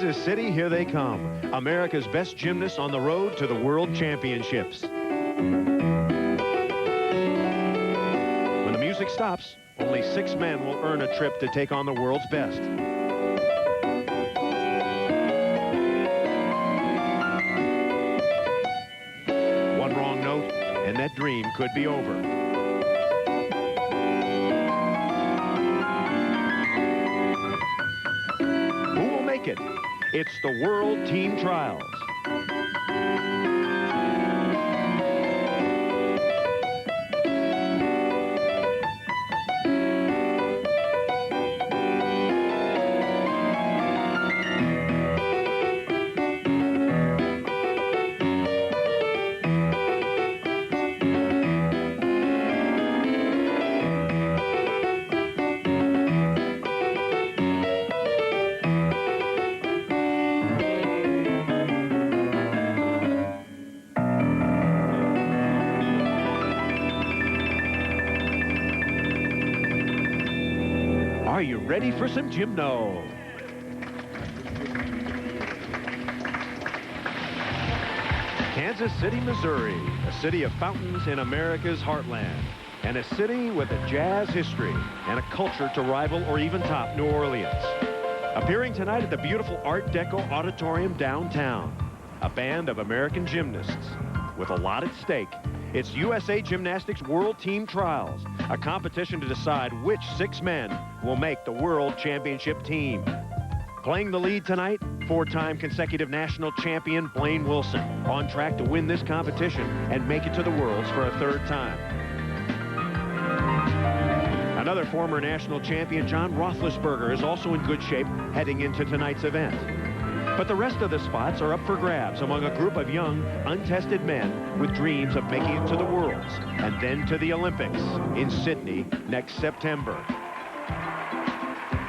Kansas City, here they come. America's best gymnasts on the road to the World Championships. When the music stops, only 6 men will earn a trip to take on the world's best. One wrong note, and that dream could be over. It's the World Team Trials. Are you ready for some gymno? Kansas City, Missouri, a city of fountains in America's heartland, and a city with a jazz history and a culture to rival or even top New Orleans. Appearing tonight at the beautiful Art Deco Auditorium downtown, a band of American gymnasts with a lot at stake. It's USA Gymnastics World Team Trials, a competition to decide which 6 men will make the World Championship team. Playing the lead tonight, 4-time consecutive national champion Blaine Wilson, on track to win this competition and make it to the Worlds for a 3rd time. Another former national champion, John Roethlisberger, is also in good shape heading into tonight's event. But the rest of the spots are up for grabs among a group of young, untested men with dreams of making it to the Worlds and then to the Olympics in Sydney next September.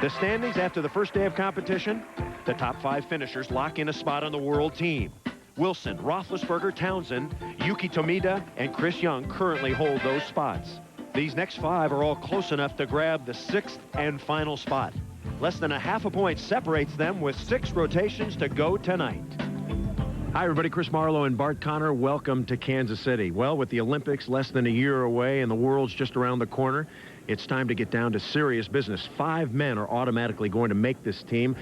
The standings after the first day of competition, the top 5 finishers lock in a spot on the world team. Wilson, Roethlisberger, Townsend, Yuki Tomita, and Chris Young currently hold those spots. These next 5 are all close enough to grab the 6th and final spot. Less than a half a point separates them with 6 rotations to go tonight. Hi, everybody. Chris Marlowe and Bart Connor. Welcome to Kansas City. Well, with the Olympics less than a year away and the World's just around the corner, it's time to get down to serious business. 5 men are automatically going to make this team.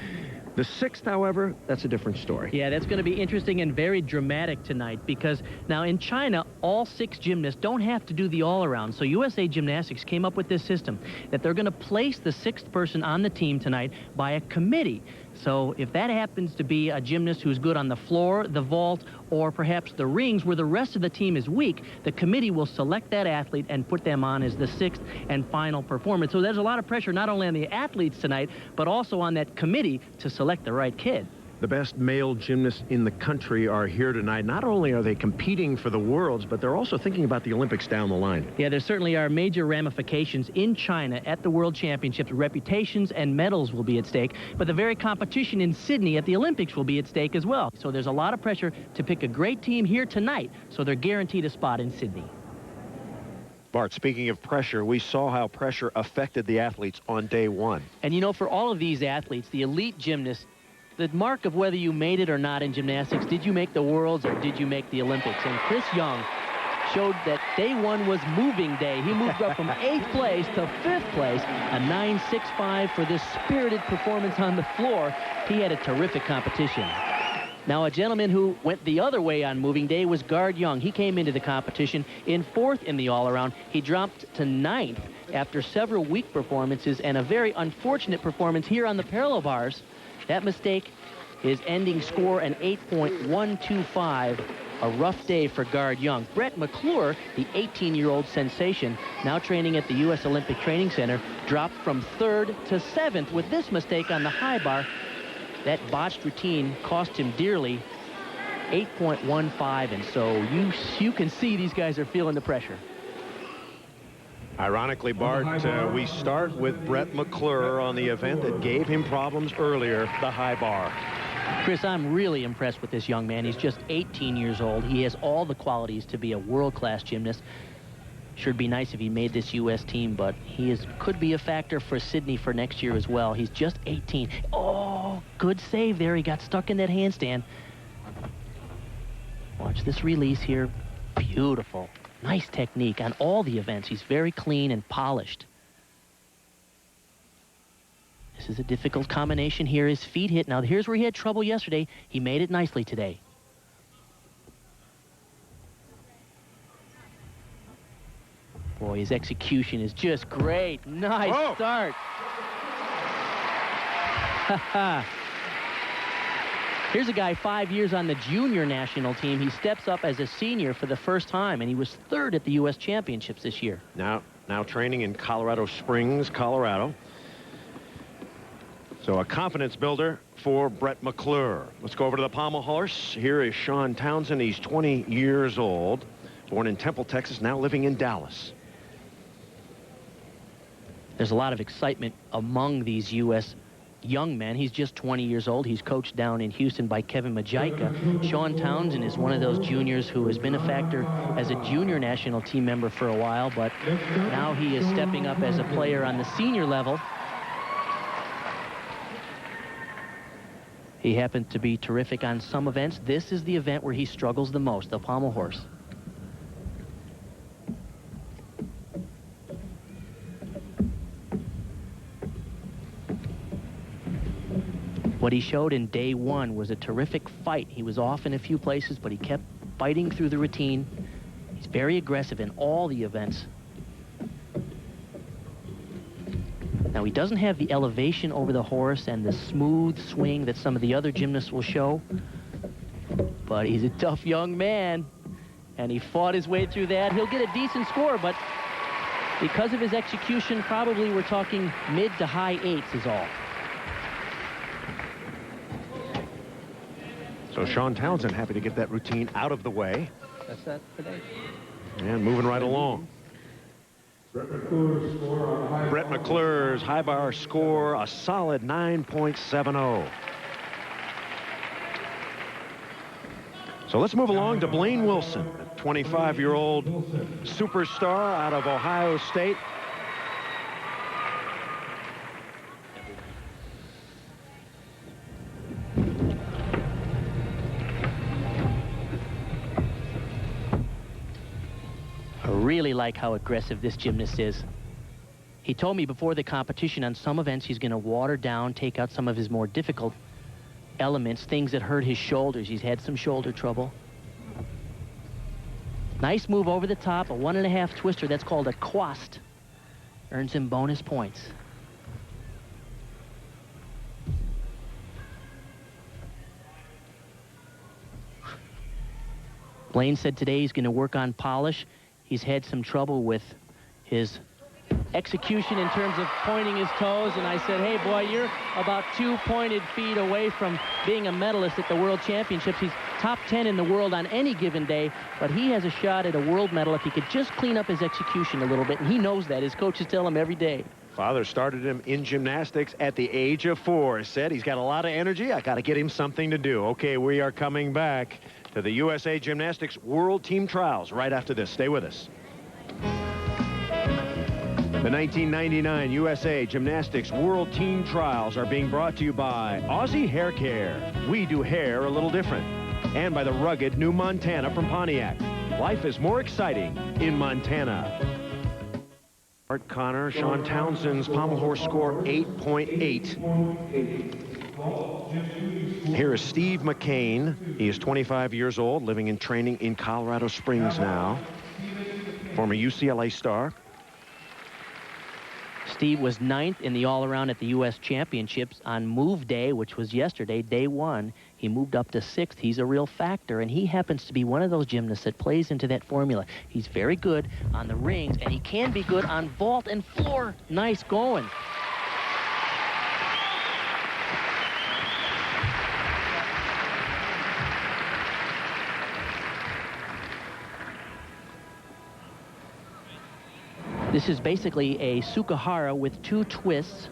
The 6th, however, that's a different story. Yeah, that's going to be interesting and very dramatic tonight because now in China, all 6 gymnasts don't have to do the all-around. So USA Gymnastics came up with this system that they're going to place the 6th person on the team tonight by a committee. So if that happens to be a gymnast who's good on the floor, the vault, or perhaps the rings where the rest of the team is weak, the committee will select that athlete and put them on as the 6th and final performance. So there's a lot of pressure not only on the athletes tonight, but also on that committee to select the right kid. The best male gymnasts in the country are here tonight. Not only are they competing for the Worlds, but they're also thinking about the Olympics down the line. Yeah, there certainly are major ramifications in China at the World Championships. Reputations and medals will be at stake, but the very competition in Sydney at the Olympics will be at stake as well. So there's a lot of pressure to pick a great team here tonight, so they're guaranteed a spot in Sydney. Bart, speaking of pressure, we saw how pressure affected the athletes on day 1. And you know, for all of these athletes, the elite gymnasts, the mark of whether you made it or not in gymnastics, did you make the Worlds or did you make the Olympics? And Chris Young showed that day 1 was moving day. He moved up from 8th place to 5th place, a 9.65 for this spirited performance on the floor. He had a terrific competition. Now, a gentleman who went the other way on moving day was Guard Young. He came into the competition in 4th in the all-around. He dropped to 9th after several weak performances and a very unfortunate performance here on the parallel bars. That mistake, his ending score, an 8.125, a rough day for Guard Young. Brett McClure, the 18-year-old sensation, now training at the U.S. Olympic Training Center, dropped from 3rd to 7th with this mistake on the high bar. That botched routine cost him dearly, 8.15, and so you can see these guys are feeling the pressure. Ironically, Bart, we start with Brett McClure on the event that gave him problems earlier, the high bar. Chris, I'm really impressed with this young man. He's just 18 years old. He has all the qualities to be a world-class gymnast. Sure, it'd be nice if he made this U.S. team, but he could be a factor for Sydney for next year as well. He's just 18. Oh, Good save there. He got stuck in that handstand. Watch this release here. Beautiful. Nice technique on all the events. He's very clean and polished. This is a difficult combination here. His feet hit. Now, here's where he had trouble yesterday. He made it nicely today. Boy, his execution is just great. Nice start. Here's a guy 5 years on the junior national team. He steps up as a senior for the first time, and he was third at the U.S. Championships this year. Now training in Colorado Springs, Colorado. So a confidence builder for Brett McClure. Let's go over to the pommel horse. Here is Sean Townsend. He's 20 years old, born in Temple, Texas, now living in Dallas. There's a lot of excitement among these U.S. young men. He's just 20 years old. He's coached down in Houston by Kevin Majika. Sean Townsend is one of those juniors who has been a factor as a junior national team member for a while, but now he is stepping up as a player on the senior level. He happened to be terrific on some events. This is the event where he struggles the most, the pommel horse. What he showed in day one was a terrific fight. He was off in a few places, but he kept fighting through the routine. He's very aggressive in all the events. Now, he doesn't have the elevation over the horse and the smooth swing that some of the other gymnasts will show, but he's a tough young man, and he fought his way through that. He'll get a decent score, but because of his execution, probably we're talking mid to high eights is all. So Sean Townsend happy to get that routine out of the way. That's that today. And moving right along. Brett McClure's high bar score, a solid 9.70. So let's move along to Blaine Wilson, a 25-year-old superstar out of Ohio State. Really like how aggressive this gymnast is. He told me before the competition on some events he's going to water down, take out some of his more difficult elements, things that hurt his shoulders. He's had some shoulder trouble. Nice move over the top, a 1.5 twister. That's called a quast. Earns him bonus points. Blaine said today he's going to work on polish. He's had some trouble with his execution in terms of pointing his toes, and I said, hey, boy, you're about 2 pointed feet away from being a medalist at the World Championships. He's top 10 in the world on any given day, but he has a shot at a world medal if he could just clean up his execution a little bit, and he knows that. His coaches tell him every day. Father started him in gymnastics at the age of 4. Said he's got a lot of energy. I got to get him something to do. Okay, we are coming back to the USA Gymnastics World Team Trials right after this. Stay with us. The 1999 USA Gymnastics World Team Trials are being brought to you by Aussie Hair Care. We do hair a little different. And by the rugged new Montana from Pontiac. Life is more exciting in Montana. Art Connor, Sean Townsend's pommel horse score 8.8. Here is Steve McCain. He is 25 years old, living and training in Colorado Springs now. Former UCLA star. Steve was 9th in the all-around at the U.S. Championships on move day, which was yesterday, day 1. He moved up to 6th. He's a real factor, and he happens to be one of those gymnasts that plays into that formula. He's very good on the rings, and he can be good on vault and floor. Nice going. This is basically a Sukahara with 2 twists,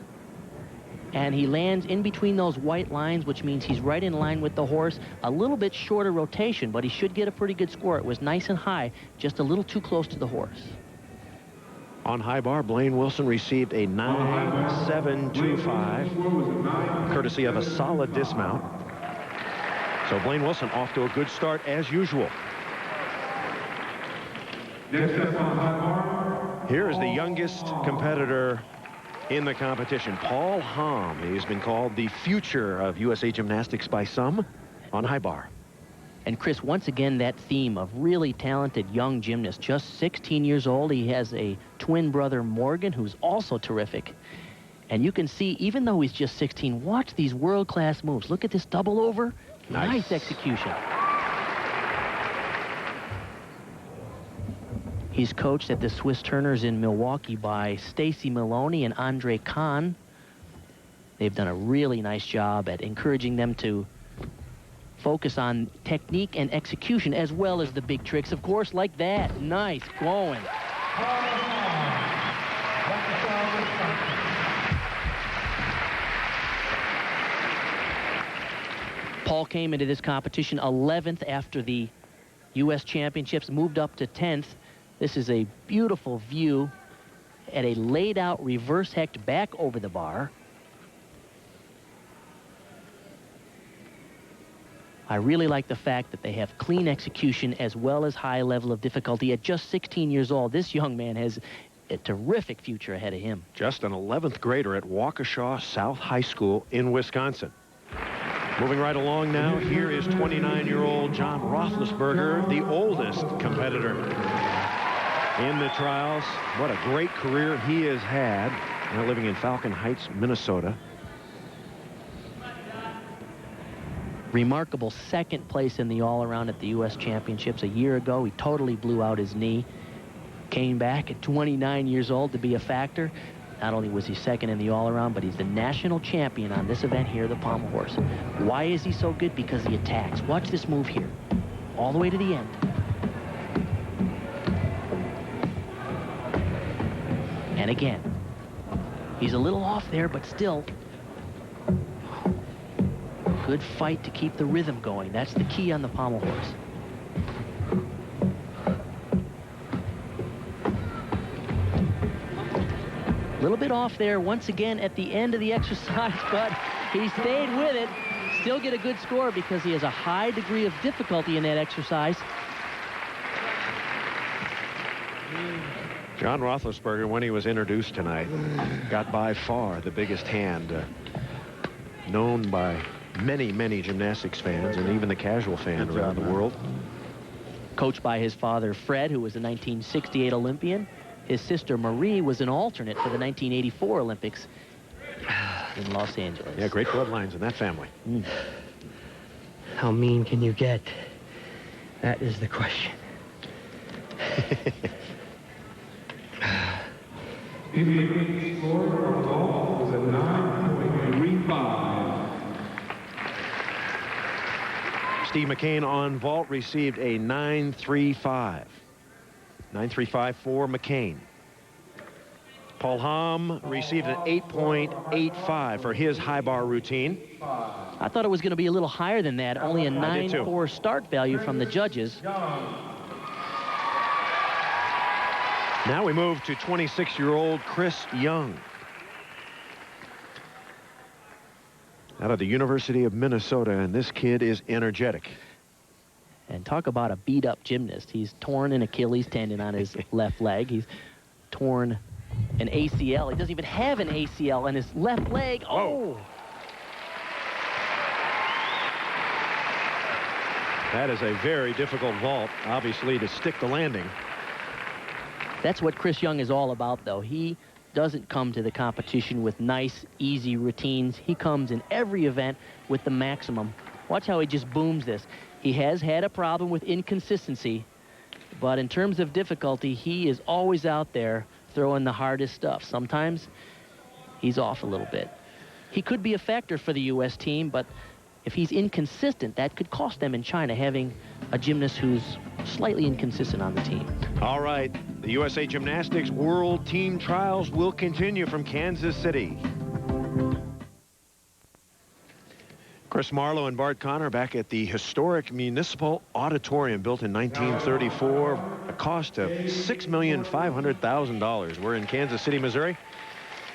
and he lands in between those white lines, which means he's right in line with the horse. A little bit shorter rotation, but he should get a pretty good score. It was nice and high, just a little too close to the horse. On high bar, Blaine Wilson received a 9.725, courtesy of a solid dismount. So Blaine Wilson off to a good start as usual. Here is the youngest competitor in the competition, Paul Hamm. He's been called the future of USA Gymnastics by some on high bar. And Chris, once again, that theme of really talented young gymnasts, just 16 years old. He has a twin brother, Morgan, who's also terrific. And you can see, even though he's just 16, watch these world-class moves. Look at this double over. Nice execution. He's coached at the Swiss Turners in Milwaukee by Stacy Maloney and Andre Kahn. They've done a really nice job at encouraging them to focus on technique and execution as well as the big tricks, of course, like that. Nice going. Paul came into this competition 11th after the U.S. Championships, moved up to 10th. This is a beautiful view at a laid-out reverse hecht back over the bar. I really like the fact that they have clean execution as well as high level of difficulty. At just 16 years old, this young man has a terrific future ahead of him. Just an 11th grader at Waukesha South High School in Wisconsin. Moving right along now, here is 29-year-old John Roethlisberger, the oldest competitor in the trials. What a great career he has had. Now living in Falcon Heights, Minnesota. Remarkable second place in the all-around at the U.S. Championships a year ago. He totally blew out his knee. Came back at 29 years old to be a factor. Not only was he second in the all-around, but he's the national champion on this event here, the pommel horse. Why is he so good? Because he attacks. Watch this move here. All the way to the end. And again. He's a little off there, but still. Good fight to keep the rhythm going. That's the key on the pommel horse. A little bit off there once again at the end of the exercise, but he stayed with it. Still get a good score because he has a high degree of difficulty in that exercise. John Roethlisberger, when he was introduced tonight, got by far the biggest hand, known by many, many gymnastics fans and even the casual fan around the world. Coached by his father, Fred, who was a 1968 Olympian. His sister, Marie, was an alternate for the 1984 Olympics in Los Angeles. Yeah, great bloodlines in that family. How mean can you get? That is the question. The score for Paul was a 9.35. Steve McCain on vault received a 9.35. 9.35 for McCain. Paul Hamm received an 8.85 for his high bar routine. I thought it was going to be a little higher than that. Only a 9.4 start value from the judges. Now we move to 26-year-old Chris Young. Out of the University of Minnesota, and this kid is energetic. And talk about a beat-up gymnast. He's torn an Achilles tendon on his left leg. He's torn an ACL. He doesn't even have an ACL on his left leg. Oh! That is a very difficult vault, obviously, to stick the landing. That's what Chris Young is all about, though. He doesn't come to the competition with nice, easy routines. He comes in every event with the maximum. Watch how he just booms this. He has had a problem with inconsistency, but in terms of difficulty, he is always out there throwing the hardest stuff. Sometimes he's off a little bit. He could be a factor for the U.S. team, but if he's inconsistent, that could cost them in China, having a gymnast who's slightly inconsistent on the team. All right, the USA Gymnastics World Team Trials will continue from Kansas City. Chris Marlowe and Bart Connor back at the historic Municipal Auditorium, built in 1934, a cost of $6,500,000. We're in Kansas City, Missouri,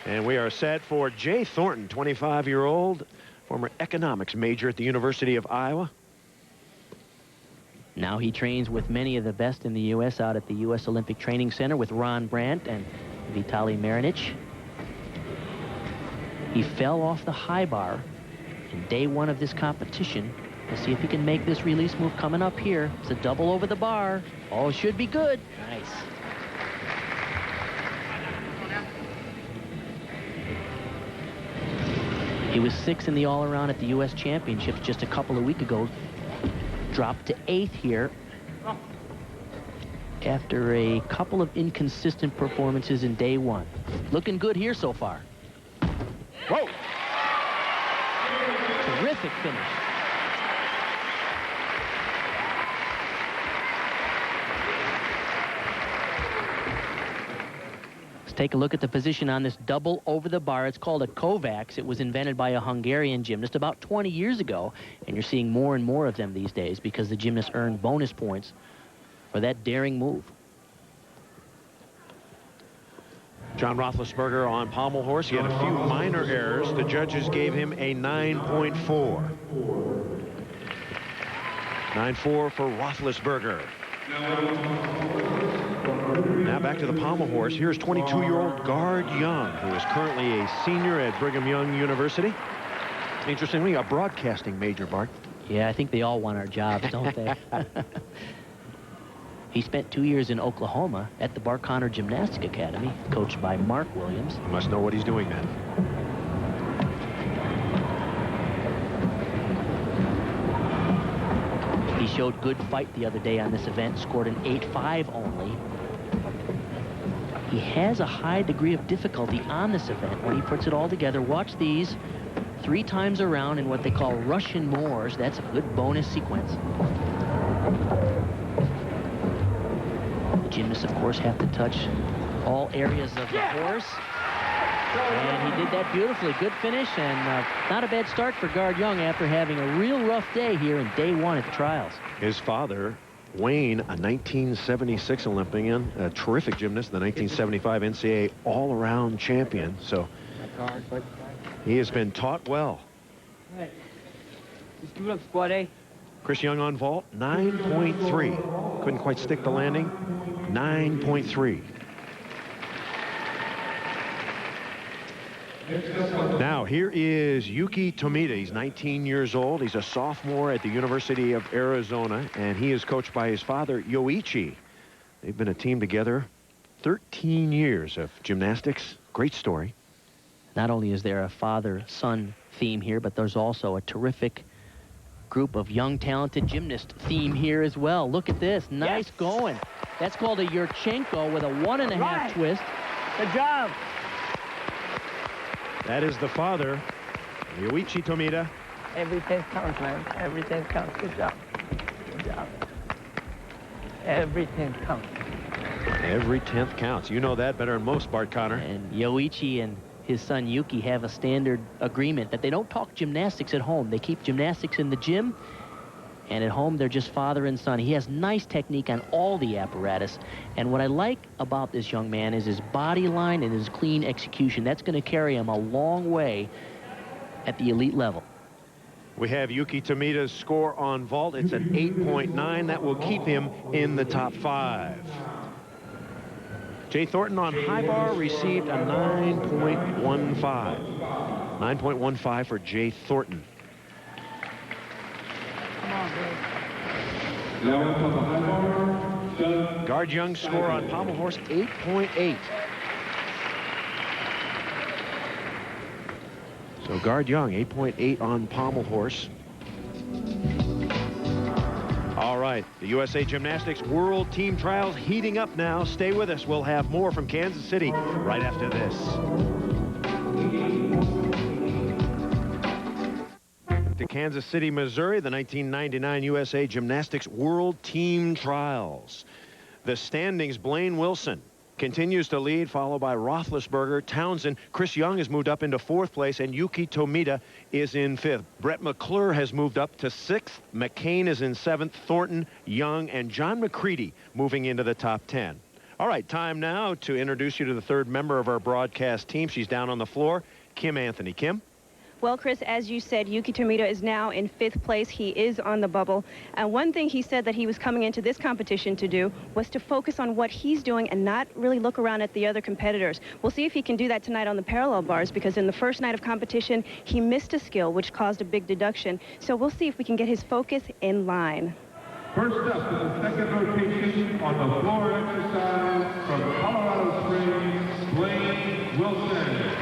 and we are set for Jay Thornton, 25-year-old, former economics major at the University of Iowa. Now he trains with many of the best in the U.S. out at the U.S. Olympic Training Center with Ron Brandt and Vitaly Marinich. He fell off the high bar in day one of this competition. Let's see if he can make this release move coming up here. It's a double over the bar. Oh, should be good. Nice. He was 6th in the all-around at the U.S. Championships just a couple of weeks ago. Dropped to 8th here after a couple of inconsistent performances in day one. Looking good here so far. Whoa! Terrific finish. Let's take a look at the position on this double over the bar. It's called a Kovacs. It was invented by a Hungarian gymnast about 20 years ago, and you're seeing more and more of them these days because the gymnasts earn bonus points for that daring move. John Roethlisberger on pommel horse. He had a few minor errors. The judges gave him a 9.4. 9.4 for Roethlisberger. Now back to the pommel horse. Here's 22-year-old Gard Young, who is currently a senior at Brigham Young University. Interestingly, a broadcasting major, Bart. Yeah, I think they all want our jobs, don't they? He spent 2 years in Oklahoma at the Bart Connor Gymnastics Academy, coached by Mark Williams. He must know what he's doing then. He showed good fight the other day on this event, scored an 8.5 only. He has a high degree of difficulty on this event when he puts it all together. Watch these 3 times around in what they call Russian Moors. That's a good bonus sequence. Gymnasts, of course, have to touch all areas of the horse. And he did that beautifully. Good finish, and not a bad start for Gard Young after having a real rough day here in day one at the trials. His father, Wayne, a 1976 Olympian, a terrific gymnast, the 1975 NCAA all-around champion. So he has been taught well. Just give it up, squad A. Chris Young on vault, 9.3. Couldn't quite stick the landing. 9.3. Now, here is Yuki Tomita. He's 19 years old. He's a sophomore at the University of Arizona, and he is coached by his father, Yoichi. They've been a team together 13 years of gymnastics. Great story. Not only is there a father-son theme here, but there's also a terrific group of young, talented gymnast theme here as well. Look at this. Nice going. That's called a Yurchenko with a 1.5 twist. Good job. That is the father, Yoichi Tomita. Every 10th counts, man. Every 10th counts. Good job. Good job. Every 10th counts. Every 10th counts. You know that better than most, Bart Connor. And Yoichi and his son Yuki have a standard agreement that they don't talk gymnastics at home. They keep gymnastics in the gym, and at home they're just father and son. He has nice technique on all the apparatus, and what I like about this young man is his body line and his clean execution. That's going to carry him a long way at the elite level. We have Yuki Tomita's score on vault. It's an 8.9. That will keep him in the top 5. Jay Thornton on high bar received a 9.15. 9.15 for Jay Thornton. Gard Young's score on pommel horse, 8.8. So Gard Young, 8.8 on pommel horse. All right, the USA Gymnastics World Team Trials heating up now. Stay with us. We'll have more from Kansas City right after this. To Kansas City, Missouri, the 1999 USA Gymnastics World Team Trials. The standings, Blaine Wilson, continues to lead, followed by Roethlisberger, Townsend. Chris Young has moved up into 4th place, and Yuki Tomita is in 5th. Brett McClure has moved up to 6th. McCain is in 7th. Thornton, Young, and John McCready moving into the top 10. All right, time now to introduce you to the 3rd member of our broadcast team. She's down on the floor, Kim Anthony. Kim? Well, Chris, as you said, Yuki Tomita is now in 5th place. He is on the bubble. And one thing he said that he was coming into this competition to do was to focus on what he's doing and not really look around at the other competitors. We'll see if he can do that tonight on the parallel bars, because in the first night of competition, he missed a skill, which caused a big deduction. So we'll see if we can get his focus in line. First up is the second rotation on the floor exercise from Colorado Springs, Blaine Wilson.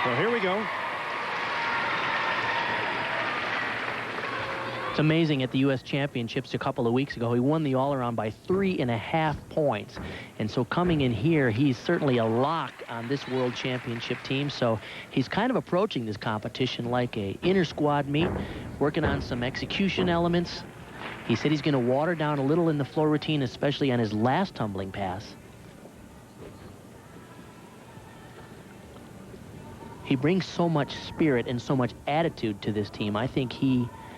So here we go. It's amazing at the U.S. Championships a couple of weeks ago. He won the all-around by 3.5 points. And so coming in here, he's certainly a lock on this World Championship team. So he's kind of approaching this competition like a inter-squad meet, working on some execution elements. He said he's going to water down a little in the floor routine, especially on his last tumbling pass. He brings so much spirit and so much attitude to this team. I think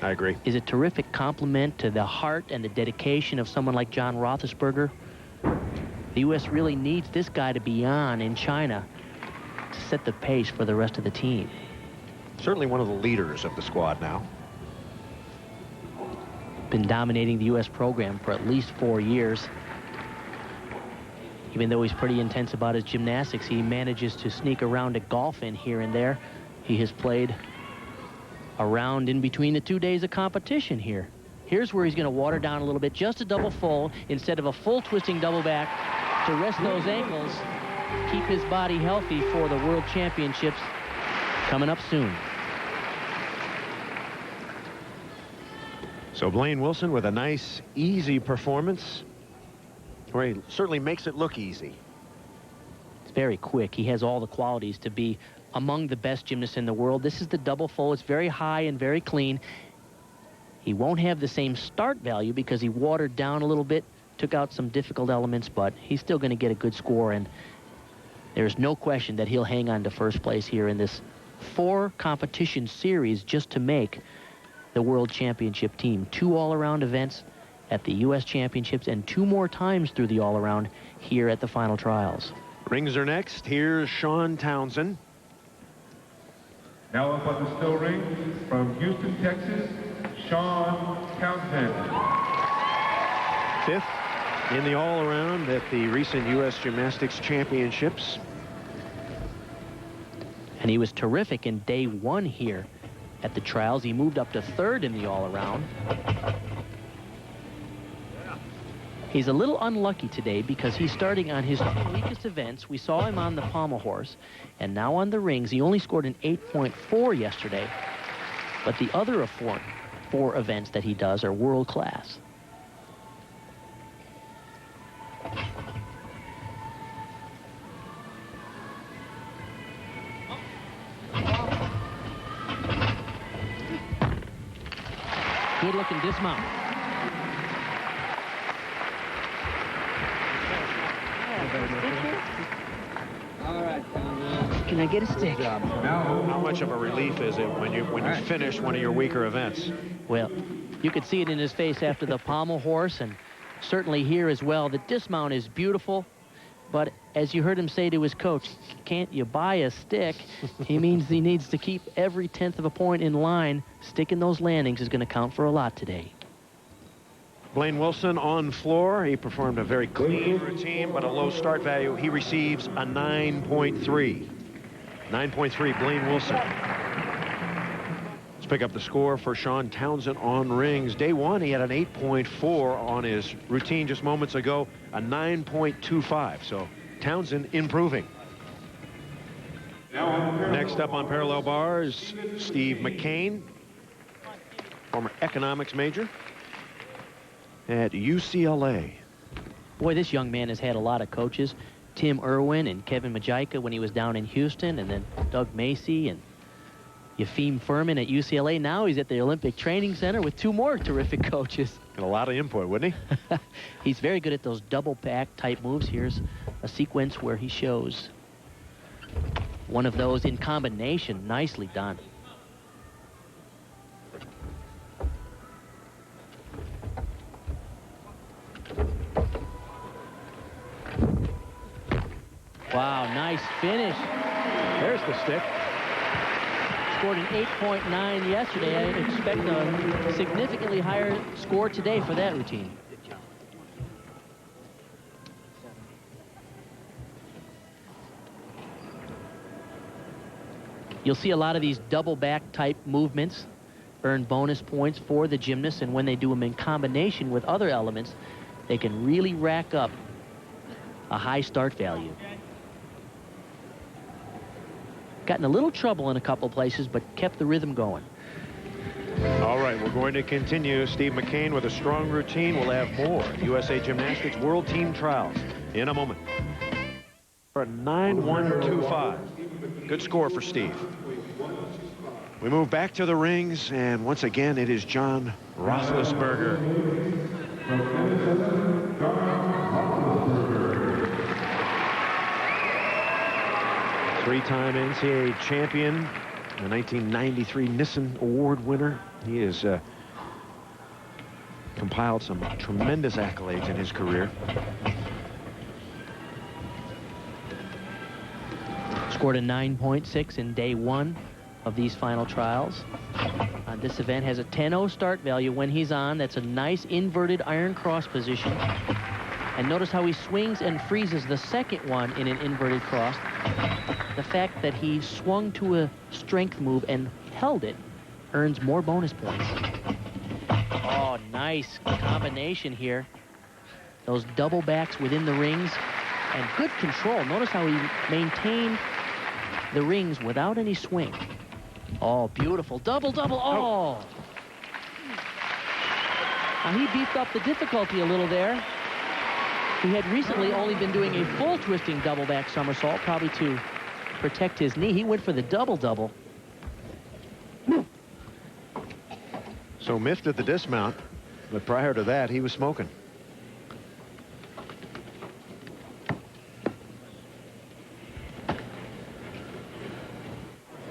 I agree. Is a terrific compliment to the heart and the dedication of someone like John Roethlisberger. The U.S. really needs this guy to be on in China to set the pace for the rest of the team. Certainly one of the leaders of the squad now. Been dominating the U.S. program for at least 4 years. Even though he's pretty intense about his gymnastics, he manages to sneak around a golf in here and there. He has played around in between the 2 days of competition here. Here's where he's going to water down a little bit, just a double full instead of a full twisting double back to rest those ankles, keep his body healthy for the World Championships coming up soon. So Blaine Wilson with a nice, easy performance, where he certainly makes it look easy. It's very quick. He has all the qualities to be among the best gymnasts in the world. This is the double full. It's very high and very clean. He won't have the same start value because he watered down a little bit, took out some difficult elements, but he's still going to get a good score, and there's no question that he'll hang on to first place here in this 4 competition series just to make the World Championship team. 2 all-around events at the U.S. Championships and 2 more times through the all-around here at the final trials. Rings are next. Here's Sean Townsend. Now up on the still ring from Houston, Texas, Sean Townsend. 5th in the all-around at the recent U.S. Gymnastics Championships. And he was terrific in day 1 here at the trials. He moved up to 3rd in the all-around. He's a little unlucky today because he's starting on his 2 weakest events. We saw him on the pommel horse, and now on the rings. He only scored an 8.4 yesterday, but the other of 4 events that he does are world class. Good looking dismount. All right, Can I get a stick? How much of a relief is it when you finish one of your weaker events? Well, you could see it in his face after the pommel horse, and certainly here as well. The dismount is beautiful, but as you heard him say to his coach, can't you buy a stick? He means he needs to keep every 1/10 of a point in line. Sticking those landings is going to count for a lot today. Blaine Wilson on floor. He performed a very clean routine, but a low start value. He receives a 9.3. 9.3, Blaine Wilson. Let's pick up the score for Sean Townsend on rings. Day 1, he had an 8.4 on his routine just moments ago, a 9.25. So Townsend improving. Next up on parallel bars, Steve McCain, former economics major at UCLA. Boy, this young man has had a lot of coaches. Tim Irwin and Kevin Majika when he was down in Houston, and then Doug Macy, and Yefim Furman at UCLA. Now he's at the Olympic Training Center with 2 more terrific coaches. Got a lot of input, wouldn't he? He's very good at those double back type moves. Here's a sequence where he shows one of those in combination. Nicely done. Wow, nice finish. There's the stick. Scored an 8.9 yesterday. I expect a significantly higher score today for that routine. You'll see a lot of these double back type movements earn bonus points for the gymnasts, and when they do them in combination with other elements, they can really rack up a high start value. Got in a little trouble in a couple places, but kept the rhythm going. All right, we're going to continue. Steve McCain with a strong routine. We'll have more USA Gymnastics World Team Trials in a moment. For a 9-1-2-5. Good score for Steve. We move back to the rings, and once again, it is John Roethlisberger. Three-time NCAA champion, the 1993 Nissen Award winner. He has compiled some tremendous accolades in his career. Scored a 9.6 in day 1 of these final trials. This event has a 10-0 start value when he's on. That's a nice inverted iron cross position. And notice how he swings and freezes the second one in an inverted cross. The fact that he swung to a strength move and held it earns more bonus points. Oh, nice combination here. Those double backs within the rings and good control. Notice how he maintained the rings without any swing. Oh, beautiful. Double, double. Oh. Now he beefed up the difficulty a little there. He had recently only been doing a full twisting double back somersault, probably to protect his knee. He went for the double, double. So miffed at the dismount, but prior to that, he was smoking.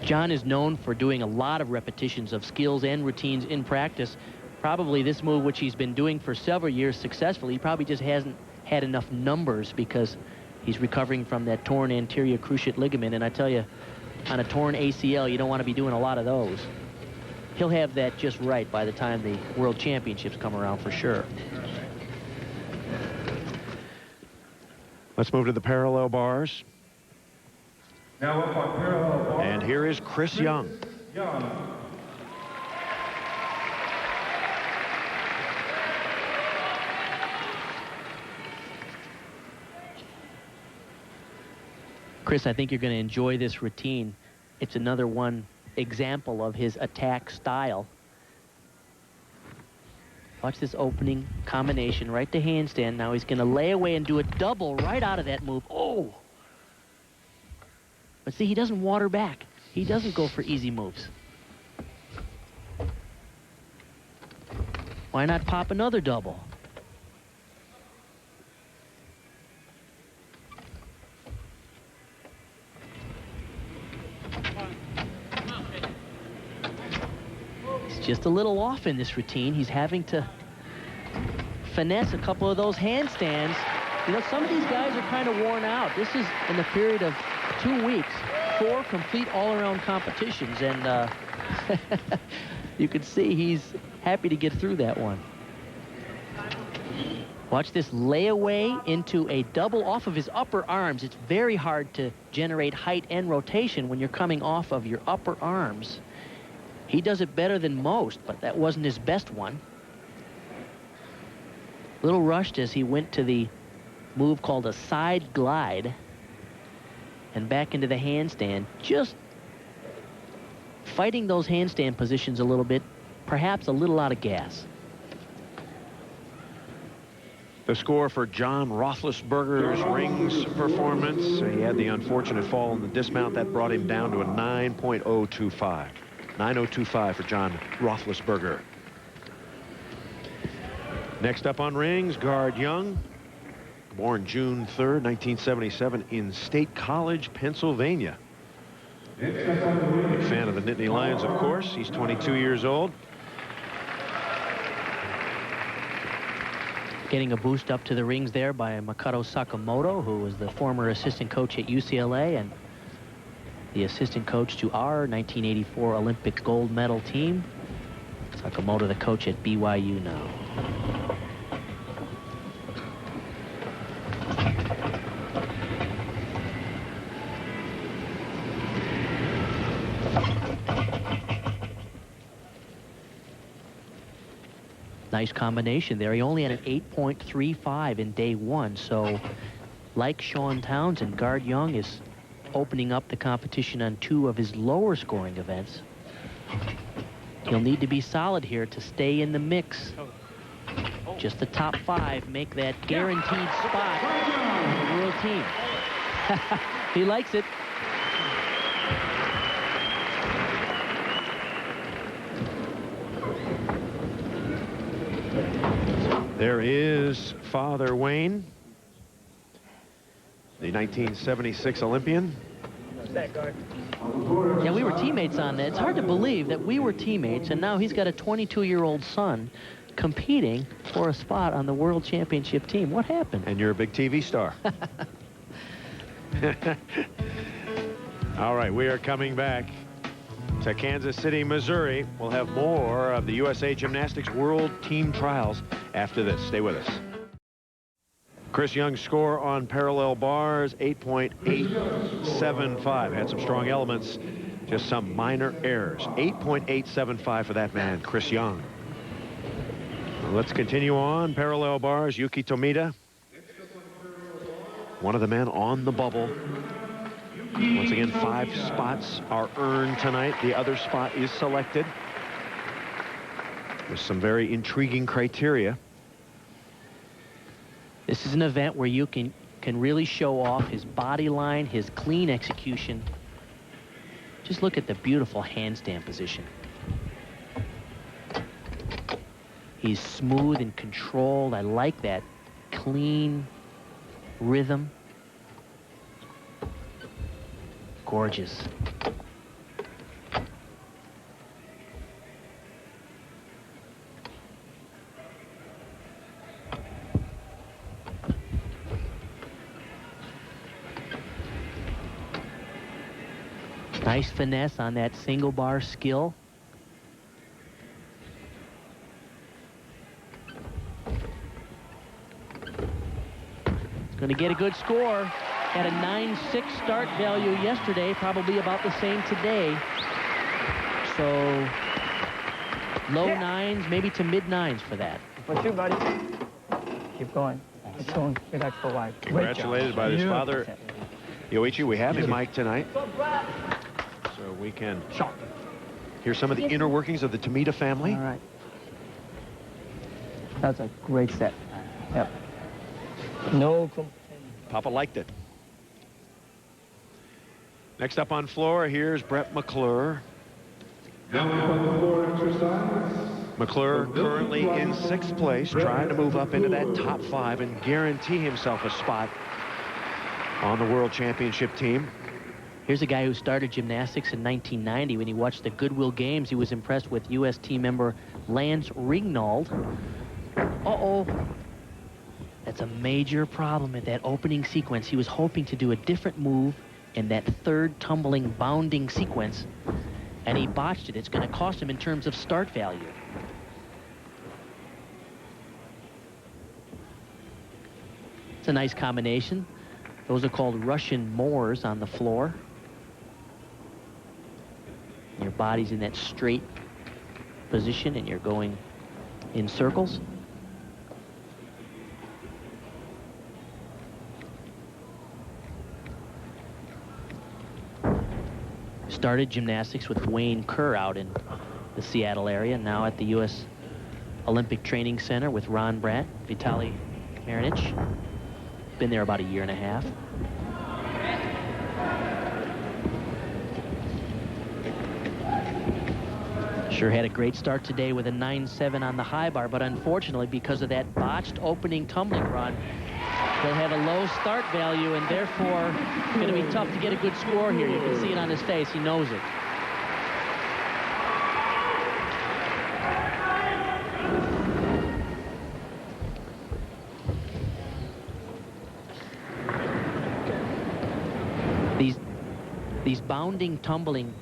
John is known for doing a lot of repetitions of skills and routines in practice. Probably this move, which he's been doing for several years successfully, he probably just hasn't had enough numbers because he's recovering from that torn anterior cruciate ligament. And I tell you, on a torn ACL, you don't want to be doing a lot of those. He'll have that just right by the time the World Championships come around for sure. Let's move to the parallel bars. Now up on parallel bars. And here is Chris Young. Chris, I think you're going to enjoy this routine. It's another one example of his attack style. Watch this opening combination right to handstand. Now he's going to lay away and do a double right out of that move. Oh! But see, he doesn't water back. He doesn't go for easy moves. Why not pop another double? Just a little off in this routine. He's having to finesse a couple of those handstands. You know, some of these guys are kind of worn out. This is in the period of 2 weeks, 4 complete all-around competitions, and you can see he's happy to get through that one. Watch this layaway into a double off of his upper arms. It's very hard to generate height and rotation when you're coming off of your upper arms. He does it better than most, but that wasn't his best one. A little rushed as he went to the move called a side glide and back into the handstand, just fighting those handstand positions a little bit, perhaps a little out of gas. The score for John Roethlisberger's rings performance. He had the unfortunate fall in the dismount that brought him down to a 9.025. 9:02.5 for John Roethlisberger. Next up on rings, Guard Young, born June 3rd, 1977 in State College, Pennsylvania. Big fan of the Nittany Lions, of course. He's 22 years old. Getting a boost up to the rings there by Makoto Sakamoto, who was the former assistant coach at UCLA and the assistant coach to our 1984 Olympic gold medal team. Sakamoto, the coach at BYU now. Nice combination there. He only had an 8.35 in day one, so like Sean Townsend, Guard Young is opening up the competition on 2 of his lower scoring events. He'll need to be solid here to stay in the mix. Just the top 5 make that guaranteed spot on the world team. He likes it. There is Father Wayne, the 1976 Olympian. Yeah, we were teammates on that. It's hard to believe that we were teammates, and now he's got a 22-year-old son competing for a spot on the World Championship team. What happened? And you're a big TV star. All right, we are coming back to Kansas City, Missouri. We'll have more of the USA Gymnastics World Team Trials after this. Stay with us. Chris Young's score on parallel bars, 8.875. Had some strong elements, just some minor errors. 8.875 for that man, Chris Young. Let's continue on. Parallel bars, Yuki Tomita. One of the men on the bubble. Once again, 5 spots are earned tonight. The other spot is selected. There's some very intriguing criteria. This is an event where you can really show off his body line, his clean execution. Just look at the beautiful handstand position. He's smooth and controlled. I like that clean rhythm. Gorgeous. Nice finesse on that single bar skill. It's going to get a good score. Had a 9.6 start value yesterday, probably about the same today. So low 9s, maybe to mid 9s for that. For you, buddy. Keep going. Keep going. Relax for a while. Congratulated by his father, Yoichi. We have his mic tonight, so we can hear some of the inner workings of the Tomita family. All right. That's a great set. Yep. No complaint. Papa liked it. Next up on floor, here's Brett McClure. McClure currently in 6th place, trying to move up into that top 5 and guarantee himself a spot on the World Championship team. Here's a guy who started gymnastics in 1990. When he watched the Goodwill Games, he was impressed with U.S. team member Lance Ringnauld. Uh-oh. That's a major problem at that opening sequence. He was hoping to do a different move in that 3rd tumbling bounding sequence, and he botched it. It's going to cost him in terms of start value. It's a nice combination. Those are called Russian Moors on the floor. Your body's in that straight position and you're going in circles. Started gymnastics with Wayne Kerr out in the Seattle area, now at the U.S. Olympic Training Center with Ron Brandt, Vitaly Marinich. Been there about a year and a half. Sure had a great start today with a 9-7 on the high bar, but unfortunately, because of that botched opening tumbling run, he'll have a low start value, and therefore going to be tough to get a good score here. You can see it on his face. He knows it. These bounding, tumbling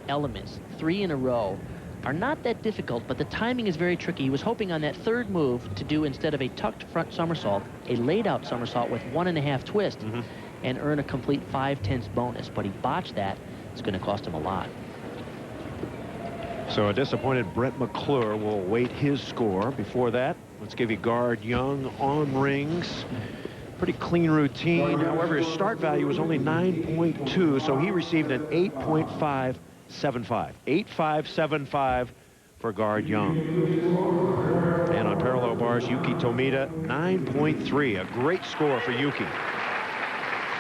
elements, 3 in a row, are not that difficult, but the timing is very tricky. He was hoping on that third move to do, instead of a tucked front somersault, a laid-out somersault with 1.5 twist and earn a complete 5/10 bonus, but he botched that. It's going to cost him a lot. So a disappointed Brett McClure will await his score. Before that, let's give you Guard Young on rings. Pretty clean routine. However, his start value was only 9.2, so he received an 8.575. 8.575 for Guard Young. And on parallel bars, Yuki Tomita, 9.3. A great score for Yuki.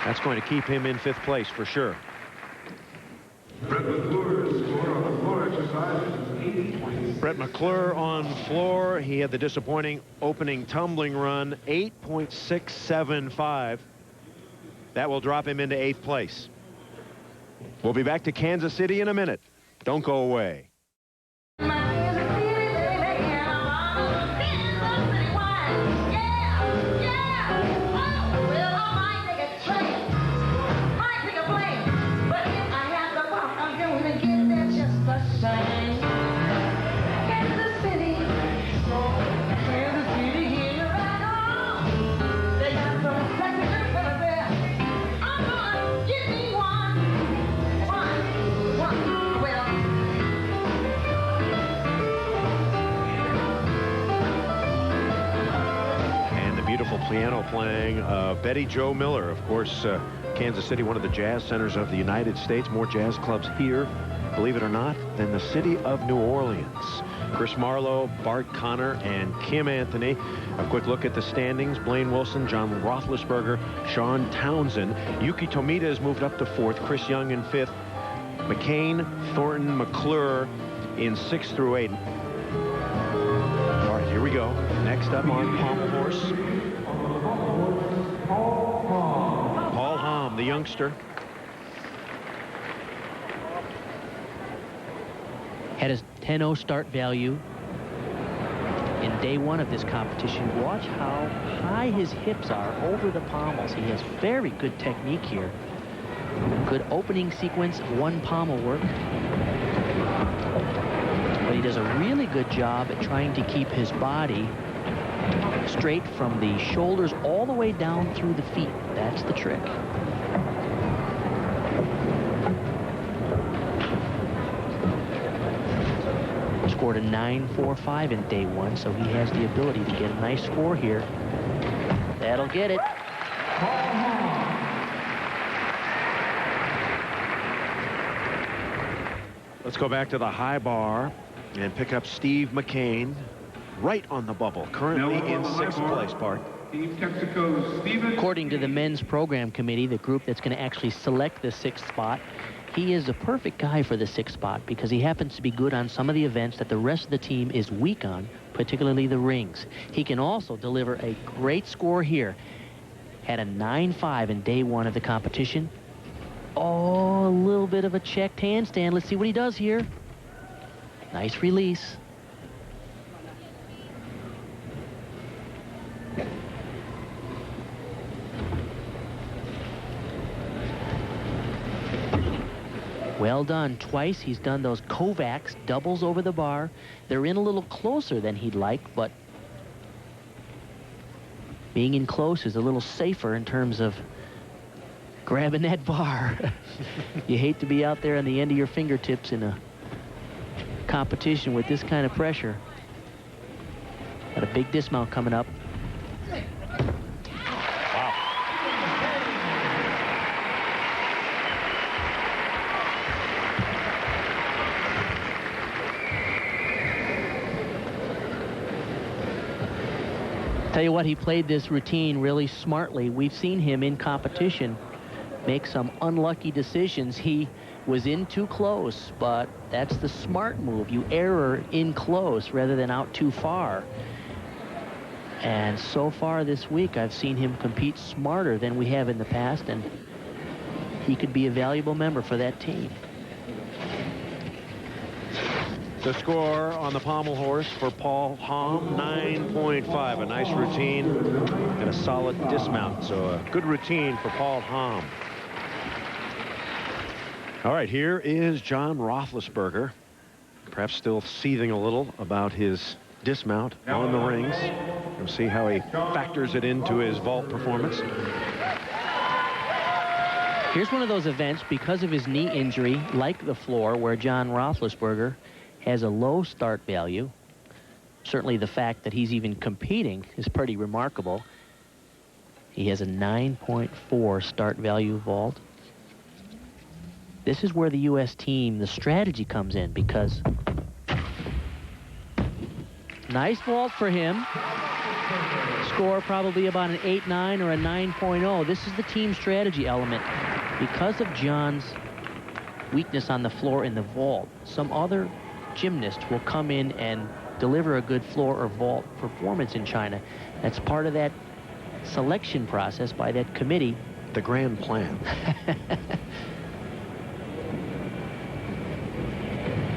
That's going to keep him in 5th place for sure. Brett McClure's score on the floor exercise is 8.6. Brett McClure on floor. He had the disappointing opening tumbling run, 8.675. That will drop him into 8th place. We'll be back to Kansas City in a minute. Don't go away. Piano playing Betty Jo Miller, of course. Kansas City, one of the jazz centers of the United States. More jazz clubs here, believe it or not, than the city of New Orleans. Chris Marlowe, Bart Connor, and Kim Anthony. A quick look at the standings. Blaine Wilson, John Roethlisberger, Sean Townsend. Yuki Tomita has moved up to 4th. Chris Young in 5th. McCain, Thornton, McClure in 6 through 8. All right, here we go. Next up on Pommel Horse, Paul Hamm, the youngster. Had his 10-0 start value in day 1 of this competition. Watch how high his hips are over the pommels. He has very good technique here. Good opening sequence, 1 pommel work. But he does a really good job at trying to keep his body straight from the shoulders all the way down through the feet. That's the trick. Scored a 9.45 in day 1, so he has the ability to get a nice score here. That'll get it. Let's go back to the high bar and pick up Steve McCain, right on the bubble, currently in 6th place, Bart. According to the men's program committee, the group that's going to actually select the 6th spot, he is a perfect guy for the 6th spot because he happens to be good on some of the events that the rest of the team is weak on, particularly the rings. He can also deliver a great score here. Had a 9.5 in day 1 of the competition. Oh, a little bit of a checked handstand. Let's see what he does here. Nice release. Well done. Twice he's done those Kovacs, doubles over the bar. They're in a little closer than he'd like, but being in close is a little safer in terms of grabbing that bar. You hate to be out there on the end of your fingertips in a competition with this kind of pressure. Got a big dismount coming up. Tell you what, he played this routine really smartly. We've seen him in competition make some unlucky decisions. He was in too close, but that's the smart move. You error in close rather than out too far. And so far this week, I've seen him compete smarter than we have in the past, and he could be a valuable member for that team. The score on the pommel horse for Paul Hamm, 9.5. A nice routine and a solid dismount. So a good routine for Paul Hamm. All right, here is John Roethlisberger, perhaps still seething a little about his dismount on the rings. We'll see how he factors it into his vault performance. Here's one of those events, because of his knee injury, like the floor, where John Roethlisberger has a low start value. Certainly the fact that he's even competing is pretty remarkable. He has a 9.4 start value vault. This is where the U.S. team, the strategy comes in, because nice vault for him. Score probably about an 8.9 or a 9.0. This is the team strategy element. Because of John's weakness on the floor in the vault, some other gymnast will come in and deliver a good floor or vault performance in China. That's part of that selection process by that committee. The grand plan.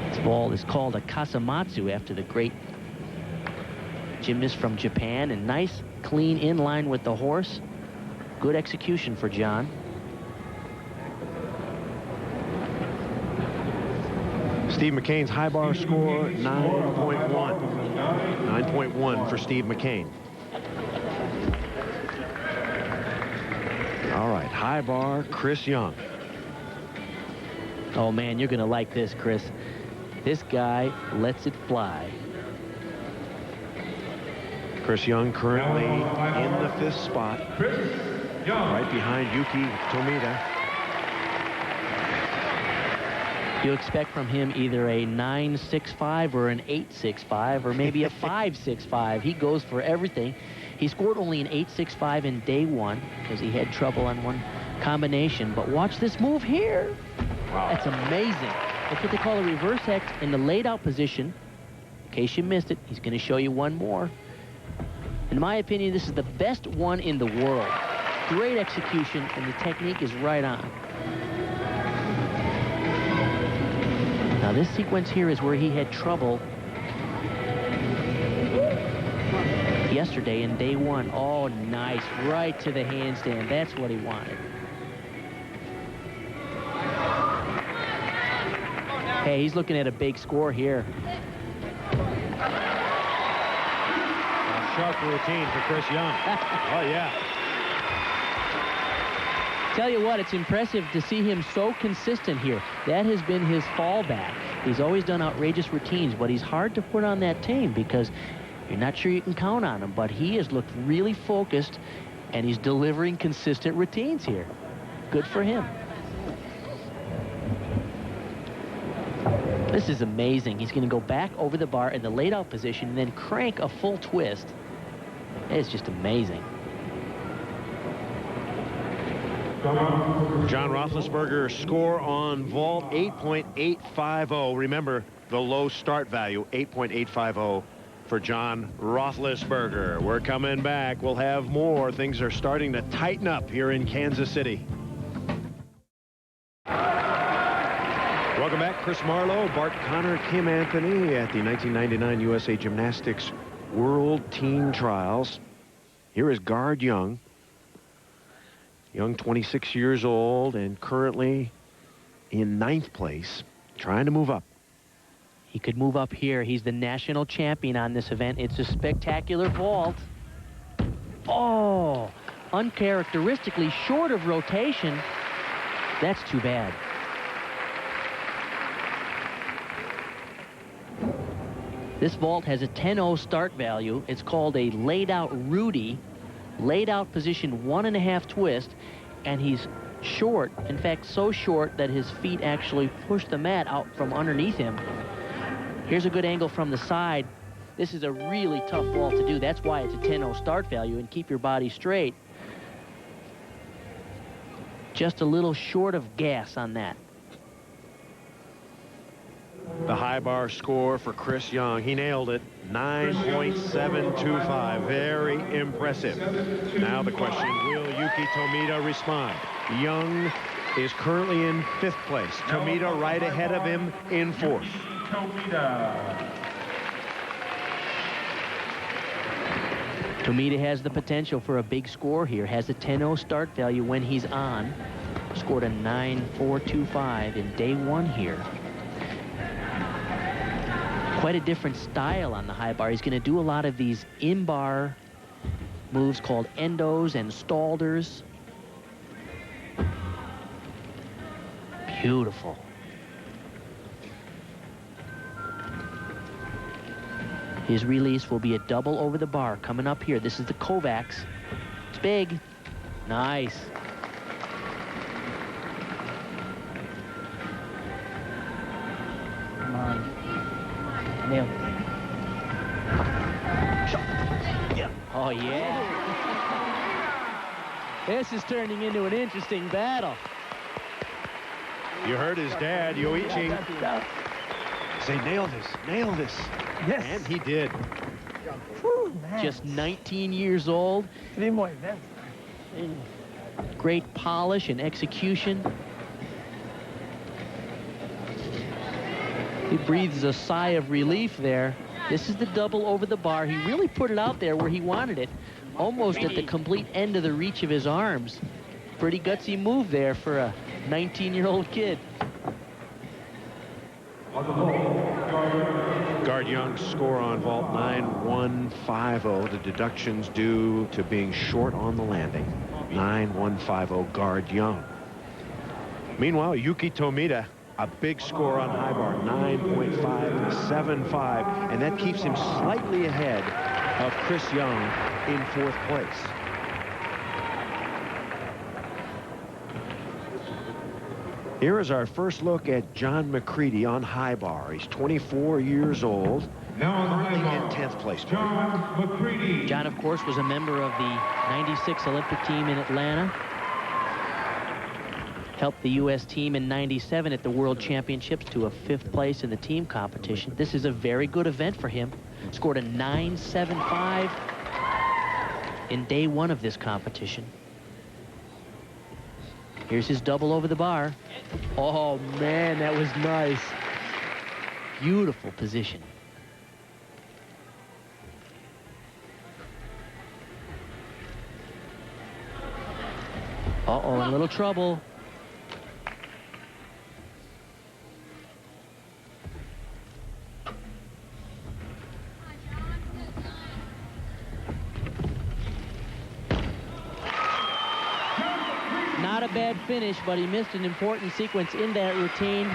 This vault is called a kasamatsu after the great gymnast from Japan, and nice, clean, in line with the horse. Good execution for John. Steve McCain's high bar score, 9.1. 9.1 for Steve McCain. All right, high bar, Chris Young. Oh, man, you're going to like this, Chris. This guy lets it fly. Chris Young currently in the 5th spot, right behind Yuki Tomita. You expect from him either a 9.65 or an 8.65 or maybe a 5.65. He goes for everything. He scored only an 8.65 in day one because he had trouble on one combination. But watch this move here. Wow. That's amazing. That's what they call a reverse X in the laid out position. In case you missed it, he's going to show you one more. In my opinion, this is the best one in the world. Great execution, and the technique is right on. Now, this sequence here is where he had trouble yesterday in day one. Oh, nice. Right to the handstand. That's what he wanted. Hey, he's looking at a big score here. Sharp routine for Chris Young. Oh, yeah. Tell you what, it's impressive to see him so consistent here. That has been his fallback. He's always done outrageous routines, but he's hard to put on that team because you're not sure you can count on him. But he has looked really focused, and he's delivering consistent routines here. Good for him. This is amazing. He's going to go back over the bar in the laid-out position and then crank a full twist. It's just amazing. John Roethlisberger score on vault, 8.850. Remember, the low start value, 8.850 for John Roethlisberger. We're coming back. We'll have more. Things are starting to tighten up here in Kansas City. Welcome back. Chris Marlowe, Bart Connor, Kim Anthony at the 1999 USA Gymnastics World Team Trials. Here is Guard Young. Young, 26 years old, and currently in 9th place, trying to move up. He could move up here. He's the national champion on this event. It's a spectacular vault. Oh, uncharacteristically short of rotation. That's too bad. This vault has a 10.0 start value. It's called a laid-out Rudy. Laid-out position 1.5 twist, and he's short. In fact, so short that his feet actually push the mat out from underneath him. Here's a good angle from the side. This is a really tough vault to do. That's why it's a 10.0 start value, and keep your body straight. Just a little short of gas on that. The high bar score for Chris Young. He nailed it. 9.725. Very impressive. Now the question, will Yuki Tomita respond? Young is currently in 5th place. Tomita right ahead of him in 4th. Tomita has the potential for a big score here. Has a 10-0 start value when he's on. Scored a 9.425 in day 1 here. Quite a different style on the high bar. He's going to do a lot of these in-bar moves called endos and stalders. Beautiful. His release will be a double over the bar coming up here. This is the Kovacs. It's big. Nice. Come on. Nailed it. Oh, yeah. This is turning into an interesting battle. You heard his dad, Yoichi, say, nail this, nail this. Yes. And he did. Whew, man. Just 19 years old. 3 more events. Great polish and execution. He breathes a sigh of relief there. This is the double over the bar. He really put it out there where he wanted it, almost at the complete end of the reach of his arms. Pretty gutsy move there for a 19-year-old kid. Guard Young's score on vault 9.150. The deductions due to being short on the landing. 9.150 Guard Young. Meanwhile, Yuki Tomita, a big score on high bar, 9.575, and that keeps him slightly ahead of Chris Young in 4th place. Here is our first look at John McCready on high bar. He's 24 years old. Currently in 10th place. John McCready. John, of course, was a member of the '96 Olympic team in Atlanta. Helped the U.S. team in '97 at the World Championships to a 5th place in the team competition. This is a very good event for him. Scored a 9.75 in day 1 of this competition. Here's his double over the bar. Oh, man, that was nice. Beautiful position. Uh-oh, in a little trouble. Not a bad finish, but he missed an important sequence in that routine.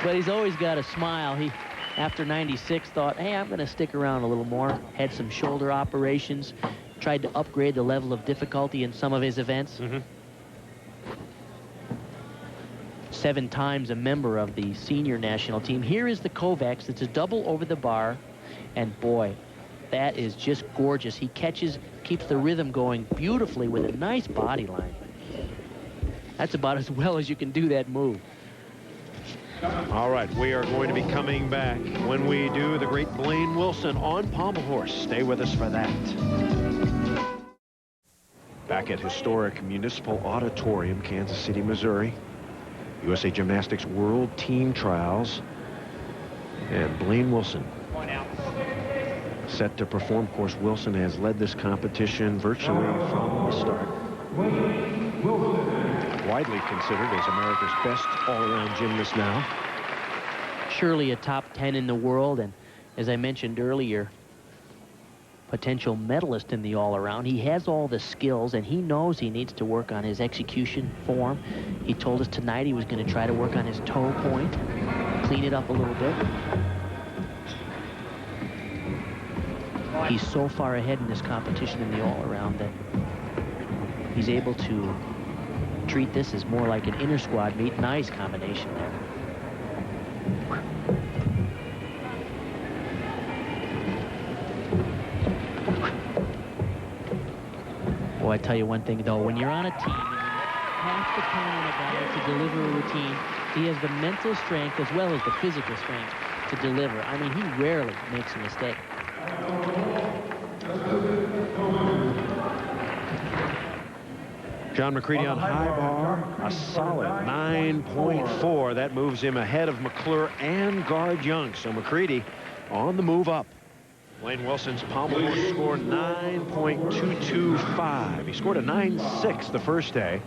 But he's always got a smile. He, after '96, thought, hey, I'm going to stick around a little more. Had some shoulder operations. Tried to upgrade the level of difficulty in some of his events. 7 times a member of the senior national team. Here is the Kovacs. It's a double over the bar. And boy, that is just gorgeous. He catches, keeps the rhythm going beautifully with a nice body line. That's about as well as you can do that move. All right, we are going to be coming back when we do the great Blaine Wilson on pommel horse. Stay with us for that. Back at historic Municipal Auditorium, Kansas City, Missouri. USA Gymnastics World Team Trials. And Blaine Wilson set to perform. Of course, Wilson has led this competition virtually from the start. Widely considered as America's best all-around gymnast now. Surely a top 10 in the world, and as I mentioned earlier, potential medalist in the all-around. He has all the skills, and he knows he needs to work on his execution form. He told us tonight he was going to try to work on his toe point, clean it up a little bit. He's so far ahead in this competition in the all-around that he's able to treat this as more like an inter-squad meet. Nice combination there. I tell you one thing, though, when you're on a team and you have to count on a guy to deliver a routine, He has the mental strength as well as the physical strength to deliver. I mean, he rarely makes a mistake. John McCready on high bar, a solid 9.4. That moves him ahead of McClure and Guard Young. So McCready on the move up. Blaine Wilson's pommel horse score 9.225. He scored a 9.6 the first day.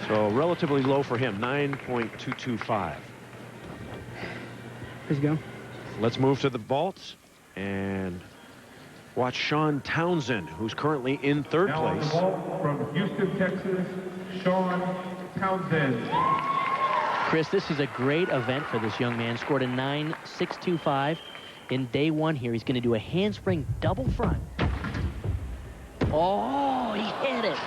So relatively low for him, 9.225. Let's go. Let's move to the vaults and watch Sean Townsend, who's currently in third Now on the place. vault from Houston, Texas, Sean Townsend. Chris, this is a great event for this young man. Scored a 9.625 in day one here. He's going to do a handspring double front. Oh, he hit it.